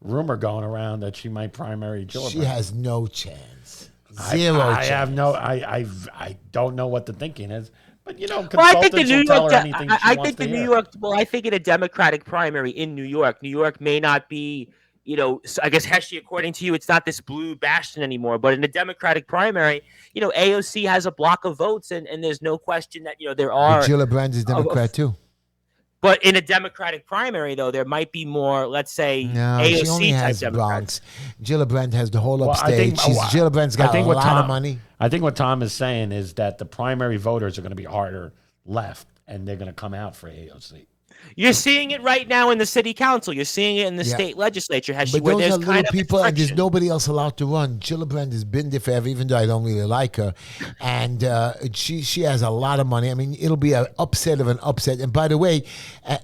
rumor going around that she might primary Gillibrand. She has no chance. Zero chance. I don't know what the thinking is. But consultants will tell her anything she wants to hear. I think in a Democratic primary in New York may not be. I guess Heshy, according to you, it's not this blue bastion anymore. But in the Democratic primary, AOC has a block of votes, and there's no question that there are. But Gillibrand is Democrat too. But in a Democratic primary, though, there might be more. Let's say AOC she only has type Bronx. Gillibrand has the whole upstate. Gillibrand's got a lot of money. I think what Tom is saying is that the primary voters are going to be harder left, and they're going to come out for AOC. You're seeing it right now in the city council. You're seeing it in the state legislature, Heshy, But where those there's are little kind of people, and there's friction. nobody else allowed to run. Gillibrand has been there forever, even though I don't really like her, and she has a lot of money. I mean, it'll be an upset of an upset. And by the way,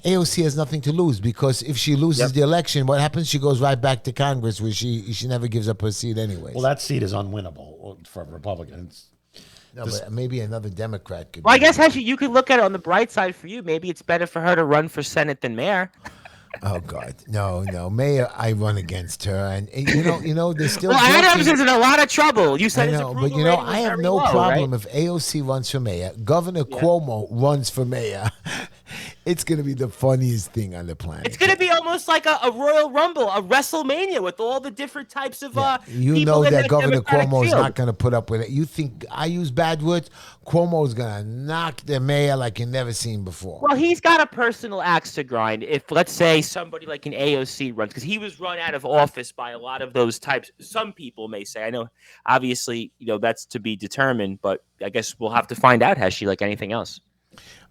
AOC has nothing to lose, because if she loses the election, what happens? She goes right back to Congress, where she never gives up her seat anyways. Well, that seat is unwinnable for Republicans. No, but maybe another Democrat could. Well, I guess, Heshy, you could look at it on the bright side for you. Maybe it's better for her to run for Senate than mayor. Oh God, no, Mayor, I run against her, and you know, there's still. Well, Adams is in a lot of trouble. You said I his know, approval but you know, rating was I have very no low, problem right? if AOC runs for mayor, Governor Cuomo runs for mayor. It's gonna be the funniest thing on the planet. It's going to be almost like a Royal Rumble, a WrestleMania with all the different types of You people know in that Governor Democratic Cuomo is field. not going to put up with it. You think I use bad words? Cuomo is going to knock the mayor like you've never seen before. Well, he's got a personal axe to grind. If, let's say, somebody like an AOC runs, because he was run out of office by a lot of those types. Some people may say, I know, obviously, that's to be determined, but I guess we'll have to find out, Heshy, like anything else.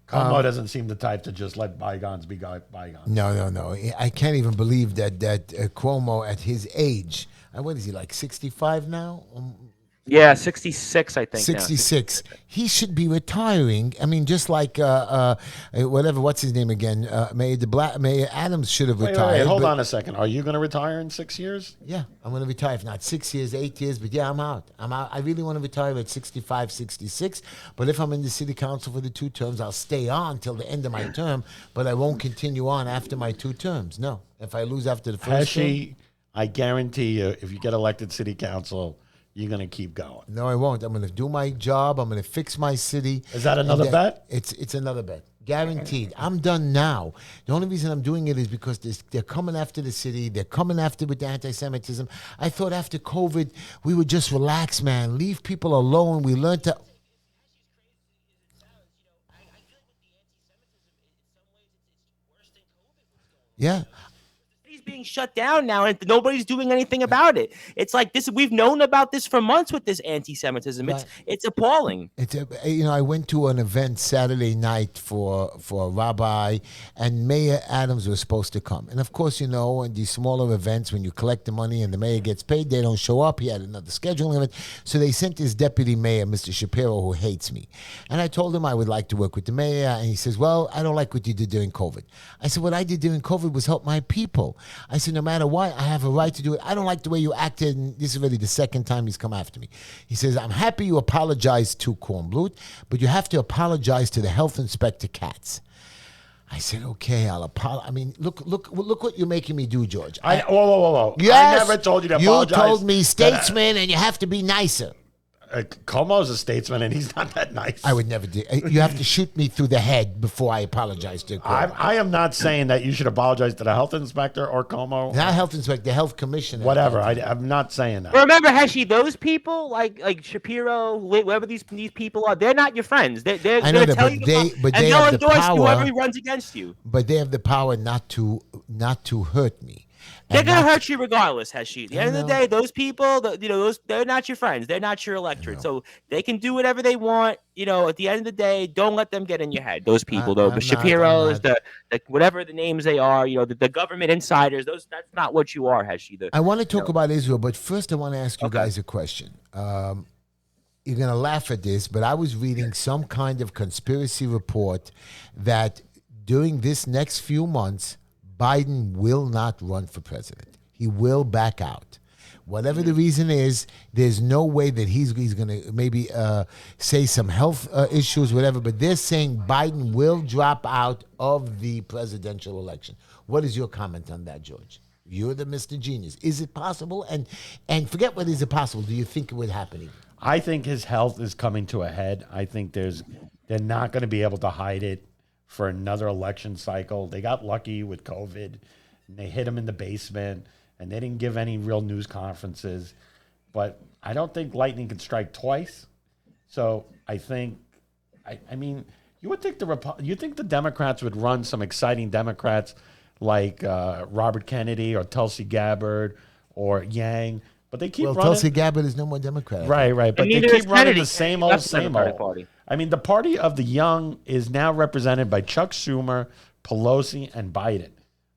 Cuomo doesn't seem the type to just let bygones be bygones. No. I can't even believe that Cuomo, at his age, what is he, like 65 now? Yeah, 66, I think. 66. He should be retiring. I mean, just like whatever. What's his name again? Mayor Adams should have retired. Wait, hold on a second. Are you going to retire in 6 years? Yeah, I'm going to retire. If not 6 years, 8 years, but yeah, I'm out. I really want to retire at 65, 66. But if I'm in the city council for the 2 terms, I'll stay on till the end of my term. But I won't continue on after my 2 terms. No, if I lose after the first term. Heshy, I guarantee you, if you get elected city council, you're going to keep going. No, I won't. I'm going to do my job. I'm going to fix my city. Is that another bet? It's another bet. Guaranteed. I'm done now. The only reason I'm doing it is because they're coming after the city. They're coming after with the anti-Semitism. I thought after COVID, we would just relax, man. Leave people alone. We learned to... Yeah. He's being shut down now, and nobody's doing anything about it. It's like this. We've known about this for months with this anti-Semitism. Right. It's appalling. I went to an event Saturday night for a rabbi, and Mayor Adams was supposed to come. And of course, in these smaller events, when you collect the money and the mayor gets paid, they don't show up. He had another scheduling event, so they sent his deputy mayor, Mr. Shapiro, who hates me. And I told him I would like to work with the mayor, and he says, "Well, I don't like what you did during COVID." I said, "What I did during COVID was help my people." I said, "No matter what, I have a right to do it. I don't like the way you acted." And this is really the second time he's come after me. He says, "I'm happy you apologized to Kornblut, but you have to apologize to the health inspector Katz." I said, "Okay, I'll apologize." I mean, look what you're making me do, George. Whoa. Yes, I never told you to apologize. You told me statesman, and you have to be nicer. Cuomo's a statesman, and he's not that nice. I would never do. You have to shoot me through the head before I apologize to Cuomo. I am not saying that you should apologize to the health inspector or Cuomo. Not health inspector, the health commissioner. Whatever. I'm not saying that. Remember, Heshy, those people like Shapiro, whoever these people are, they're not your friends. They're I going know to that, tell but you they- about, but and they they'll have the endorse power. whoever runs against you. But they have the power not to hurt me. They're And going to not- hurt you regardless, Heshy. At the end of the day, those people, they're not your friends. They're not your electorate. So they can do whatever they want. At the end of the day, don't let them get in your head. Those people, the Shapiros, the whatever the names they are, the government insiders. That's not what you are, Heshy. I want to talk about Israel, but first I want to ask you guys a question. You're going to laugh at this, but I was reading some kind of conspiracy report that during this next few months, Biden will not run for president. He will back out. Whatever the reason is, there's no way that he's going to maybe say some health issues, whatever, but they're saying Biden will drop out of the presidential election. What is your comment on that, George? You're the Mr. Genius. Is it possible? And forget what is it possible. Do you think it would happen even? I think his health is coming to a head. I think they're not going to be able to hide it for another election cycle. They got lucky with COVID, and they hit him in the basement, and they didn't give any real news conferences. But I don't think lightning can strike twice. So I think, I mean, you would think the Democrats would run some exciting Democrats like Robert Kennedy or Tulsi Gabbard or Yang, but they keep running. Tulsi Gabbard is no more Democrat. Right. But they keep running the same old. Party. I mean, the party of the young is now represented by Chuck Schumer, Pelosi and Biden.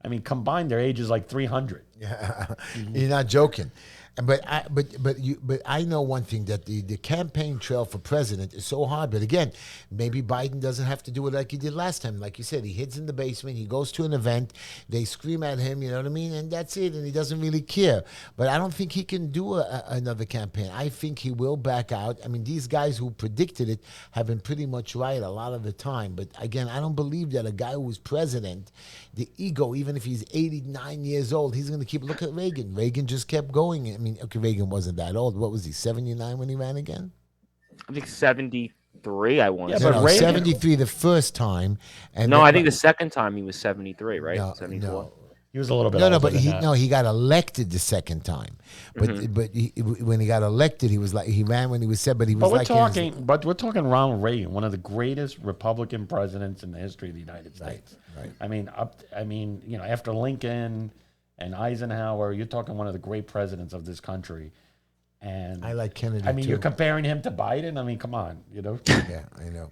I mean, combined, their age is like 300. Yeah, you're not joking. But I know one thing, that the campaign trail for president is so hard. But again, maybe Biden doesn't have to do it like he did last time. Like you said, he hides in the basement. He goes to an event. They scream at him. You know what I mean? And that's it. And he doesn't really care. But I don't think he can do another campaign. I think he will back out. I mean, these guys who predicted it have been pretty much right a lot of the time. But again, I don't believe that a guy who was president, the ego, even if he's 89 years old, he's going to keep. Look at Reagan. Reagan just kept going. I mean, okay, Reagan wasn't that old. What was he, 79 when he ran again? I think 73, I want to say. No, 73 the first time. And no, I think the second time he was 73, right? No, 74. no. He was a little bit No, older but than he got elected the second time. But when he got elected, he was like, he ran when he was 7, but he was But we're talking Ronald Reagan, one of the greatest Republican presidents in the history of the United States. Right. I mean, you know, after Lincoln and Eisenhower, you're talking one of the great presidents of this country. And I like Kennedy. I mean, too. you're comparing him to Biden. I mean, come on, you know. Yeah, I know.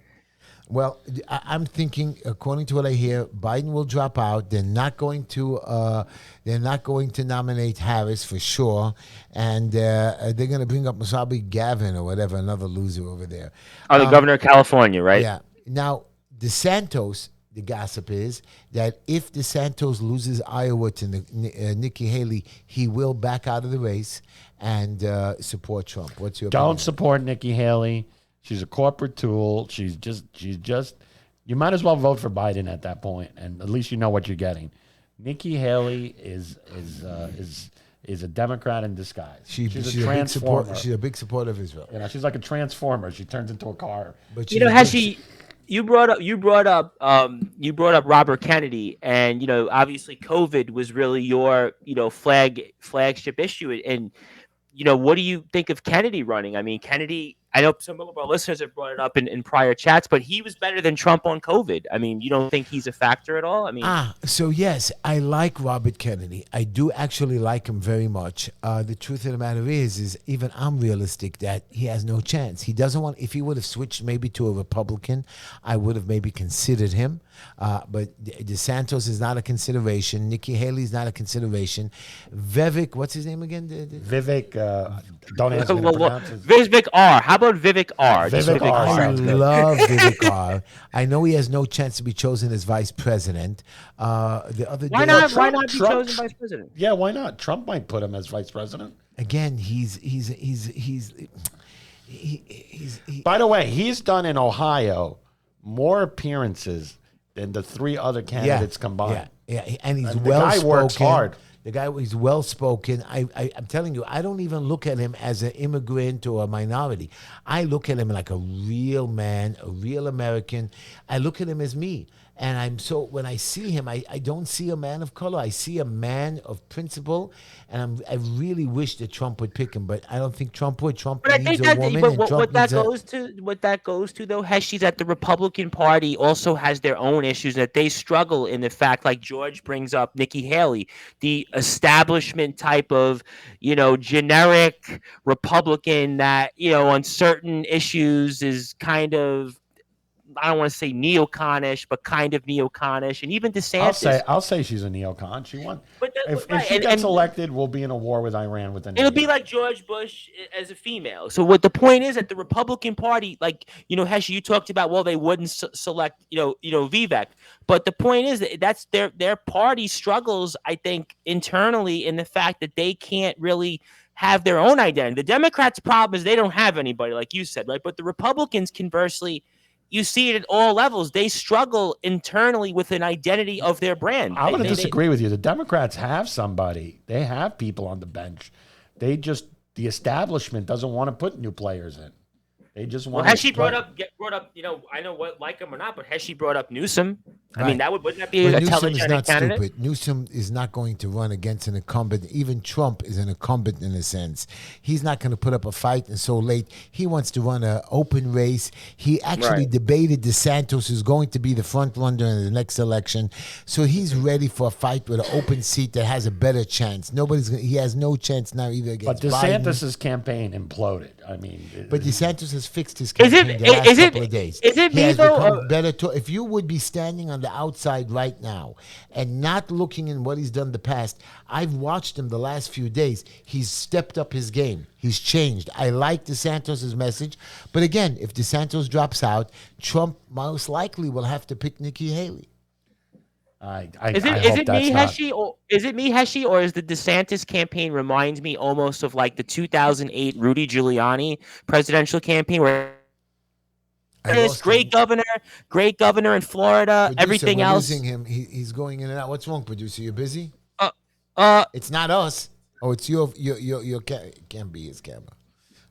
Well, I'm thinking, according to what I hear, Biden will drop out. They're not going to nominate Harris for sure, and they're going to bring up Musabi Gavin or whatever, another loser over there. Oh, the governor of California, right? Yeah. Now, DeSantis, the gossip is that if DeSantis loses Iowa to Nikki Haley, he will back out of the race and support Trump. What's your opinion? Don't support Nikki Haley. She's a corporate tool. She's just. You might as well vote for Biden at that point, and at least you know what you're getting. Nikki Haley is a Democrat in disguise. She's a transformer. She's a big supporter of Israel. You know, she's like a transformer. She turns into a car. But Heshy, you brought up Robert Kennedy, and obviously COVID was really your flagship issue, and what do you think of Kennedy running? I mean, Kennedy, I know some of our listeners have brought it up in prior chats, but he was better than Trump on COVID. I mean, you don't think he's a factor at all? I mean, so yes, I like Robert Kennedy. I do actually like him very much. The truth of the matter is even I'm realistic that he has no chance. He doesn't want. If he would have switched maybe to a Republican, I would have maybe considered him. But DeSantis is not a consideration. Nikki Haley is not a consideration. Vivek, what's his name again? Vivek, don't ask me to pronounce it. Vivek R. How about Vivek R? Vivek R. I love Vivek R. I know he has no chance to be chosen as vice president. The other why day, not? Why not be chosen vice president? Yeah, why not? Trump might put him as vice president. Again, he's By the way, he's done in Ohio more appearances than the 3 other candidates combined. Yeah, and he's And well the guy spoken. works hard. The guy is well spoken. I'm telling you, I don't even look at him as an immigrant or a minority. I look at him like a real man, a real American. I look at him as me. And when I see him, I don't see a man of color. I see a man of principle, and I really wish that Trump would pick him, but I don't think Trump would. Trump needs a woman, and Trump what that goes to though, Heshy, that the Republican Party also has their own issues, that they struggle in the fact, like George brings up Nikki Haley, the establishment type of generic Republican that on certain issues is kind of, I don't want to say neoconish, but kind of neoconish, and even DeSantis. I'll say she's a neocon. She won. But if she gets elected, we'll be in a war with Iran within. It'll be like George Bush as a female. So what the point is that the Republican Party, like Heshy, you talked about, well, they wouldn't select Vivek, but the point is that that's their party struggles, I think, internally in the fact that they can't really have their own identity. The Democrats' problem is they don't have anybody, like you said, right? But the Republicans, conversely, you see it at all levels. They struggle internally with an identity of their brand. I'm going to disagree with you. The Democrats have somebody. They have people on the bench. The establishment doesn't want to put new players in. They just want. Well, Heshy brought up. I know what, like him or not, but Heshy brought up Newsom. I mean, wouldn't that be a telegenic candidate? Stupid. Newsom is not going to run against an incumbent. Even Trump is an incumbent in a sense. He's not going to put up a fight and so late. He wants to run an open race. He actually debated DeSantis, who's going to be the front runner in the next election. So he's ready for a fight with an open seat that has a better chance. He has no chance now either against But DeSantis' Biden. campaign imploded. I mean, But DeSantis has DeSantis fixed his campaign the last couple of days. Is it he me has though? become better. If you would be standing on the outside right now and not looking in what he's done in the past, I've watched him the last few days. He's stepped up his game. He's changed. I like DeSantis' message. But again, if DeSantis drops out, Trump most likely will have to pick Nikki Haley. Is it me, Heshy, or is the DeSantis campaign reminds me almost of like the 2008 Rudy Giuliani presidential campaign, where great governor in Florida, Producer, everything we're else. Losing him. He's going in and out. What's wrong, producer? You busy? It's not us. Oh, it's your can't be his camera.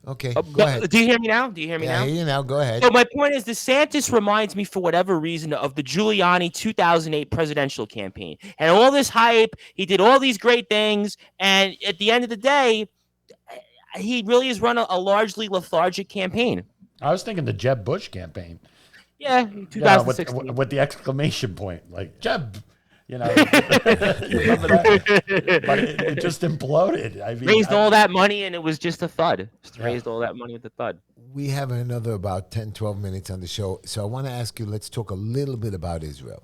Okay, go ahead. Do you hear me now? I hear you now. Go ahead. So my point is, DeSantis reminds me, for whatever reason, of the Giuliani 2008 presidential campaign. And all this hype, he did all these great things, and at the end of the day, he really has run a largely lethargic campain. I was thinking the Jeb Bush campaimn. Yeah, 2016. Yeah, with the exclamation point, like, Jeb. You know, you remember that? But it just imploded. I mean, raised all that money and it was just a thud. Raised all that money with a thud. We have another about 10, 12 minutes on the show. So I want to ask you, let's talk a little bit about Israel.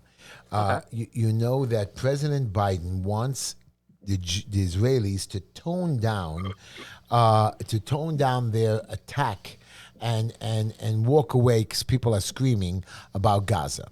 You know that President Biden wants the Israelis to tone down their attack and walk away because people are screaming about Gaza.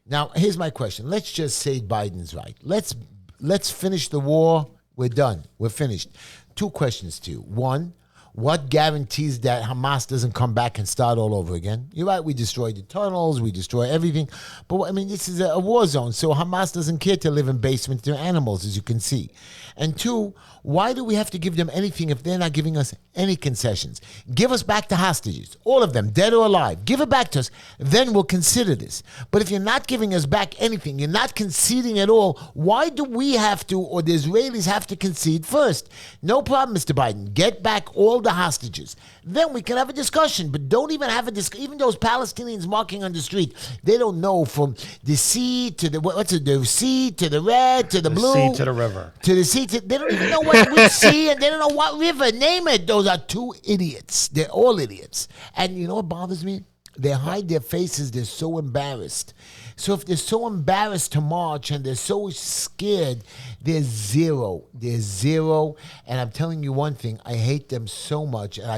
Now, here's my question. Let's just say Biden's right. Let's finish the war. We're done. We're finished. Two questions to you. One, what guarantees that Hamas doesn't come back and start all over again? You're right, we destroyed the tunnels, we destroy everything. But, I mean, this is a war zone, so Hamas doesn't care to live in basements. They're animals, as you can see. And two, why do we have to give them anything if they're not giving us any concessions? Give us back the hostages, all of them, dead or alive. Give it back to us, then we'll consider this. But if you're not giving us back anything, you're not conceding at all, why do we have to, or the Israelis have to concede first? No problem, Mr. Biden. Get back all the hostages. Then we can have a discussion, but don't even have a discussion. Even those Palestinians marking on the street, they don't know from the sea to the sea to the red to the blue. Sea to the river. To the sea. They don't even know which sea, and they don't know what river. Name it. Those are two idiots. They're all idiots. And you know what bothers me? They hide their faces. They're so embarrassed. So if they're so embarrassed to march and they're so scared, they're zero. They're zero. And I'm telling you one thing, I hate them so much. And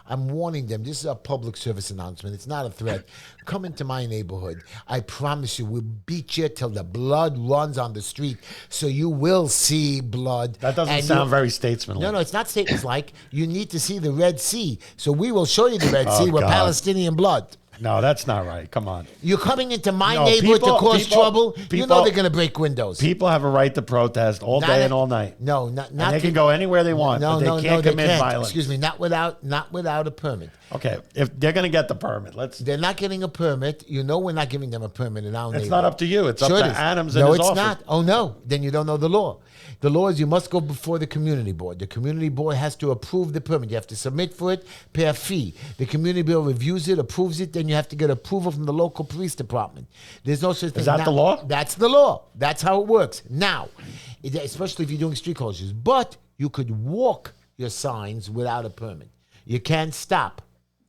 I'm warning them. This is a public service announcement. It's not a threat. Come into my neighborhood. I promise you, we'll beat you till the blood runs on the street. So you will see blood. That doesn't sound very statesmanlike. No, it's not statesmanlike. You need to see the Red Sea. So we will show you the Red Sea with Palestinian blood. No, that's not right. Come on. You're coming into my neighborhood to cause trouble. You know they're going to break windows. People have a right to protest all day and all night. No, not. And they can go anywhere they want, but they can't commit violence. Excuse me, not without a permit. Okay, if they're going to get the permit, They're not getting a permit. You know we're not giving them a permit in our neighborhood. It's not up to you. It's up to Adams and his office. No, it's not. Oh, no. Then you don't know the law. The law is you must go before the community board. The community board has to approve the permit. You have to submit for it, pay a fee. The community board reviews it, approves it, then you have to get approval from the local police department. There's no such thing. Is that the law? That's the law. That's how it works. Now, especially if you're doing street closures. But you could walk your signs without a permit. You can't stop.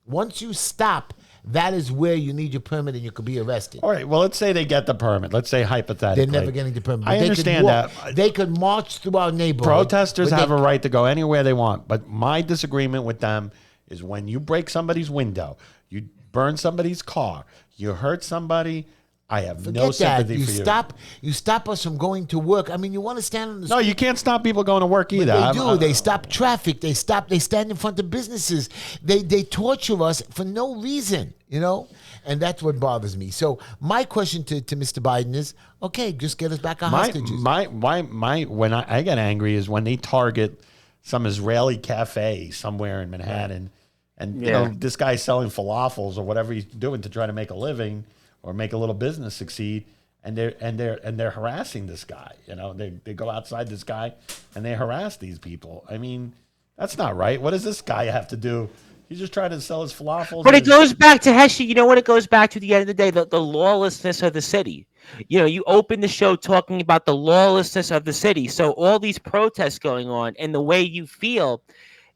Once you stop, that is where you need your permit and you could be arrested. All right, well, let's say they get the permit. Let's say hypothetically. They're never getting the permit. I understand that. They could march through our neighborhood. Protesters have a right to go anywhere they want. But my disagreement with them is when you break somebody's window, you burn somebody's car, you hurt somebody, I have no sympathy for you. You stop us from going to work. I mean, you want to stand on the street. No, you can't stop people going to work either. But they do. They stop traffic. They stand in front of businesses. They torture us for no reason, you know? And that's what bothers me. So my question to Mr. Biden is, okay, just get us back our hostages. When I get angry is when they target some Israeli cafe somewhere in Manhattan, and you know this guy's selling falafels or whatever he's doing to try to make a living or make a little business succeed, and they're harassing this guy. You know, they go outside this guy and they harass these people. I mean, that's not right. What does this guy have to do? He's just trying to sell his falafels. But it goes back to Heshy. You know what it goes back to at the end of the day? The lawlessness of the city. You know, you open the show talking about the lawlessness of the city. So all these protests going on and the way you feel,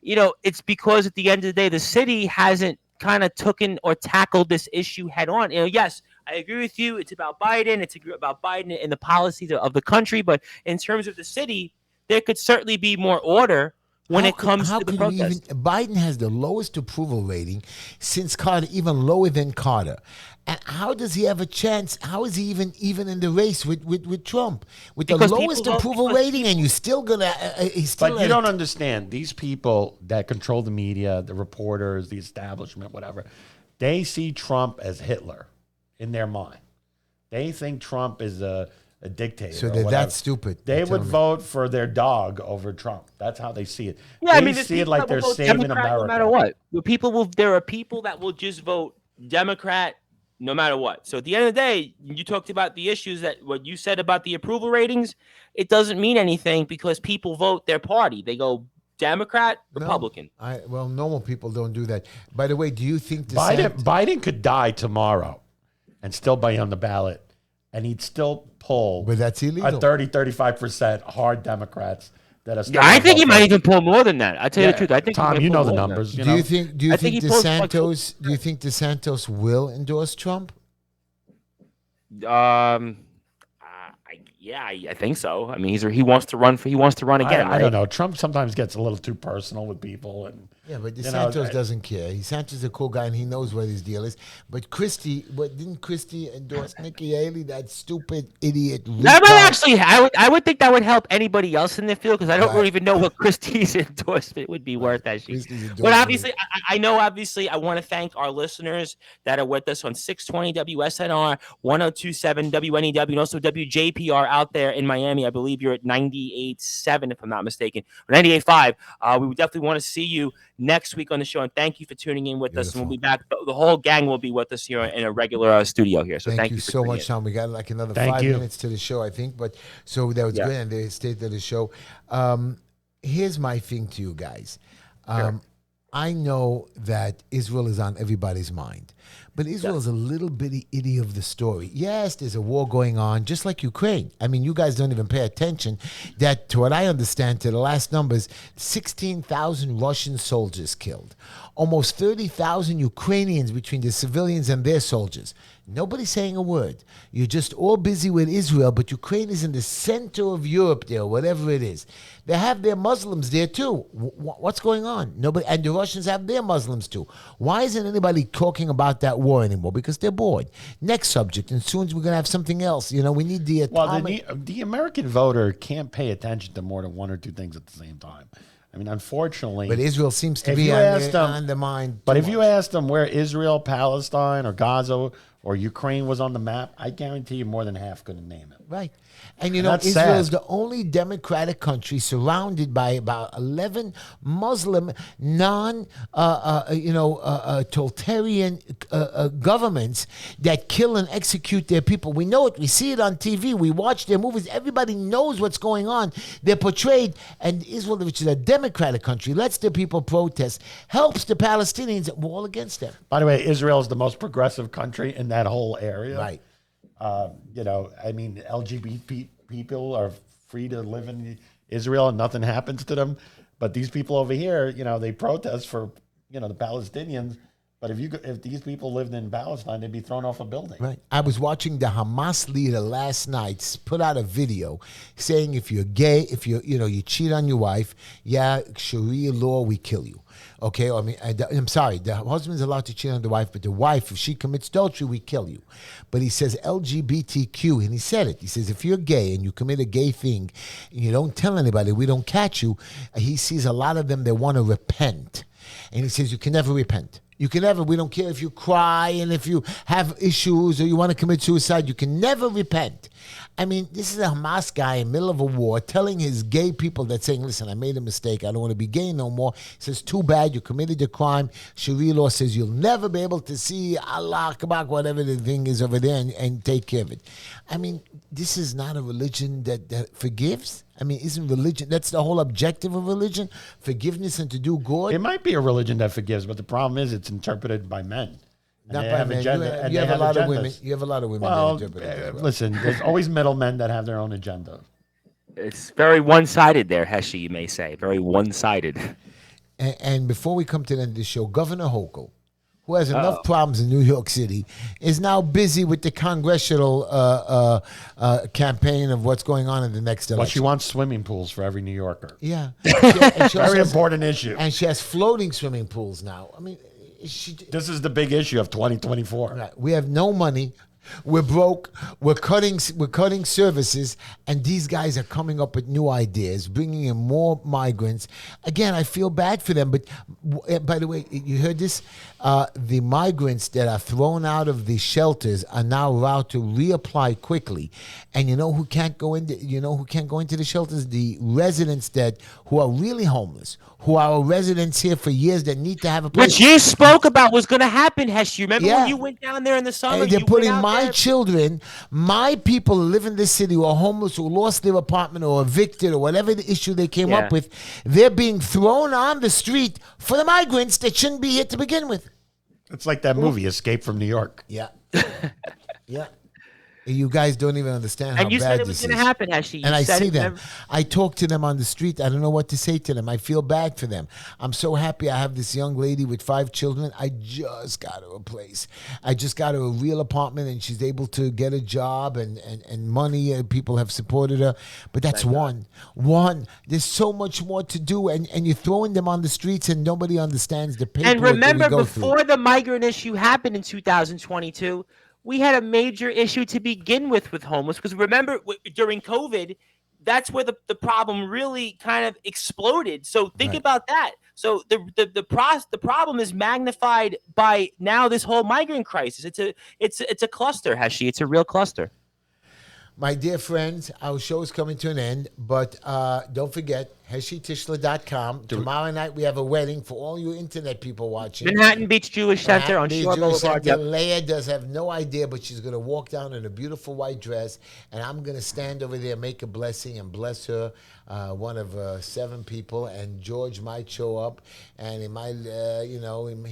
you know, it's because at the end of the day, the city hasn't kind of tackled this issue head on. Yes, I agree with you. It's about Biden. It's about Biden and the policies of the country. But in terms of the city, there could certainly be more order when it comes to the protest. Biden has the lowest approval rating since Carter, even lower than Carter. And how does he have a chance? How is he even in the race with Trump? With the lowest approval rating, and you're still going to... But you don't understand. These people that control the media, the reporters, the establishment, whatever, they see Trump as Hitler in their mind. They think Trump is a dictator. So they're that stupid. They would vote for their dog over Trump. That's how they see it. Yeah, they see it like they're saving America. No matter what. There are people that will just vote Democrat no matter what. So at the end of the day, you talked about the issues that what you said about the approval ratings. It doesn't mean anything because people vote their party. They go Democrat, Republican. Well, normal people don't do that. By the way, do you think Biden could die tomorrow and still be on the ballot, and he'd still pull but that's illegal. A 30-35% hard Democrats that are still I think he might even pull more than that. I tell you the truth. I think Tom, you know the numbers. Do you think DeSantos will endorse Trump? I think so. I mean, he wants to run again. I don't know. Trump sometimes gets a little too personal with people, and but DeSantis doesn't care. DeSantis is a cool guy, and he knows what his deal is. But didn't Christie endorse Nikki Haley? That stupid idiot. That might actually. I would think that would help anybody else in the field because I don't really even know what Christie's endorsement would be worth. But obviously, I know. Obviously, I want to thank our listeners that are with us on 620 WSNR, 1027 WNEW, and also WJPR out there in Miami. I believe you're at 98.7, if I'm not mistaken, or 98.5. We would definitely want to see you next week on the show, and thank you for tuning in with us. And we'll be back. The whole gang will be with us here in a regular studio here. So thank you so much, Tom. We got like another 5 minutes to the show, I think. But so that was good, and the state of the show. Here's my thing to you guys. I know that Israel is on everybody's mind, but Israel is a little bitty idiot of the story. Yes, there's a war going on, just like Ukraine. I mean, you guys don't even pay attention that, to what I understand, to the last numbers, 16,000 Russian soldiers killed, almost 30,000 Ukrainians between the civilians and their soldiers. Nobody's saying a word. You're just all busy with Israel, but Ukraine is in the center of Europe there, whatever it is. They have their Muslims there too. What's going on? Nobody, and the Russians have their Muslims too. Why isn't anybody talking about that war anymore? Because they're bored. Next subject, and soon we're going to have something else. We need the atomic... Well, the American voter can't pay attention to more than one or two things at the same time. I mean, unfortunately... But Israel seems to be on the mind. But if you asked them where Israel, Palestine, or Gaza, or Ukraine was on the map, I guarantee you more than half couldn't name it. Right. And Israel is the only democratic country surrounded by about 11 Muslim, totalitarian governments that kill and execute their people. We know it. We see it on TV. We watch their movies. Everybody knows what's going on. They're portrayed. And Israel, which is a democratic country, lets their people protest, helps the Palestinians. We're all against them. By the way, Israel is the most progressive country in that whole area. Right. LGBT people are free to live in Israel and nothing happens to them. But these people over here, they protest for, the Palestinians. But if these people lived in Palestine, they'd be thrown off a building. Right. I was watching the Hamas leader last night put out a video saying if you're gay, if you cheat on your wife, Sharia law, we kill you. Okay, I'm sorry, the husband's allowed to cheat on the wife, but the wife, if she commits adultery, we kill you. But he says LGBTQ, and he said it. He says if you're gay and you commit a gay thing, and you don't tell anybody, we don't catch you, he sees a lot of them that want to repent. And he says you can never repent. We don't care if you cry and if you have issues or you want to commit suicide, you can never repent. I mean, this is a Hamas guy in the middle of a war telling his gay people that saying, listen, I made a mistake. I don't want to be gay no more. He says, too bad, you committed a crime. Sharia law says you'll never be able to see Allah, Akbar, whatever the thing is over there and take care of it. I mean, this is not a religion that forgives. I mean, isn't religion, that's the whole objective of religion, forgiveness and to do good? It might be a religion that forgives, but the problem is it's interpreted by men. Not by men. You have a lot of women. You have a lot of women that interpret it. Listen, there's always middlemen that have their own agenda. It's very one-sided there, Heshy, you may say. Very one-sided. And before we come to the end of the show, Governor Hochul, who has enough problems in New York City, is now busy with the congressional campaign of what's going on in the next election. Well, she wants swimming pools for every New Yorker. Yeah. Very important issue. And she has floating swimming pools now. I mean, this is the big issue of 2024. Right. We have no money. We're broke. We're cutting services, and these guys are coming up with new ideas, bringing in more migrants. Again, I feel bad for them. But by the way, you heard this? The migrants that are thrown out of the shelters are now allowed to reapply quickly. And you know who can't go into? You know who can't go into the shelters? The residents who are really homeless, who are residents here for years that need to have a place. Which you spoke about was going to happen, Heshy. Remember when you went down there in the summer? And they're putting my children, my people who live in this city who are homeless, who lost their apartment or evicted or whatever the issue they came up with, they're being thrown on the street for the migrants that shouldn't be here to begin with. It's like that movie, Escape from New York. Yeah. Yeah. You guys don't even understand how bad this is. And you said it was going to happen, Heshy. And I see them. I talk to them on the street. I don't know what to say to them. I feel bad for them. I'm so happy I have this young lady with 5 children. I just got her a place. I just got her a real apartment, and she's able to get a job and money. People have supported her. But that's one. There's so much more to do, and you're throwing them on the streets, and nobody understands the paperwork. And remember, that we go before through. the migrant issue happened in 2022, we had a major issue to begin with homeless, because remember during COVID, that's where the problem really kind of exploded. So think about that. So the problem is magnified by now this whole migrant crisis. It's a cluster, Heshy. It's a real cluster. My dear friends, our show is coming to an end, but don't forget, HeshyTishler.com. Tomorrow night we have a wedding for all you internet people watching. Manhattan Beach Jewish Center on Shore Boulevard. Leia does have no idea, but she's going to walk down in a beautiful white dress, and I'm going to stand over there, make a blessing, and bless her, one of 7 people, and George might show up, and he might, he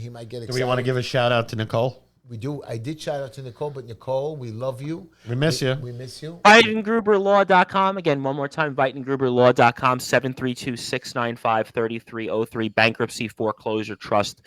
might get excited. Do we want to give a shout out to Nicole? We do. I did shout out to Nicole, but Nicole, we love you. We miss you. We miss you. VidenGruberLaw.com. Again, one more time, VidenGruberLaw.com, 732-695-3303. Bankruptcy, foreclosure, trust,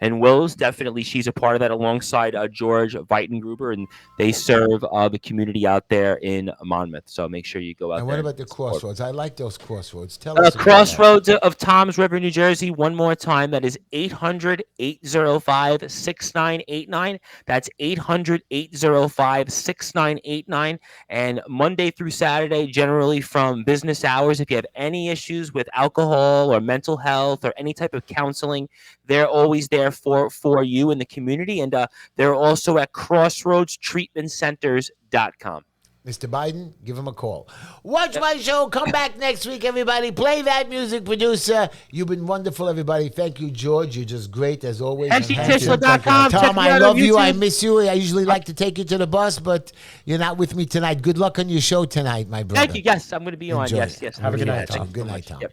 and wills. Definitely, she's a part of that alongside George Weitengruber, and they serve the community out there in Monmouth. So make sure you go out there. And what about the crossroads? I like those crossroads. Tell us. Crossroads of Toms River, New Jersey. One more time. That is 800-805-6989. That's 800-805-6989. And Monday through Saturday, generally from business hours, if you have any issues with alcohol or mental health or any type of counseling, they're always there for you in the community. And they're also at crossroadstreatmentcenters.com. Mr. Biden, give him a call. Watch my show. Come back next week, everybody. Play that music, producer. You've been wonderful, everybody. Thank you, George. You're just great, as always. HeshyTishler.com. Tom, I love you. I miss you. I usually like to take you to the bus, but you're not with me tonight. Good luck on your show tonight, my brother. Thank you. Yes, I'm going to be on. Enjoy Yes, it. yes. Have a good night, Tom. Good night, Tom. Yep.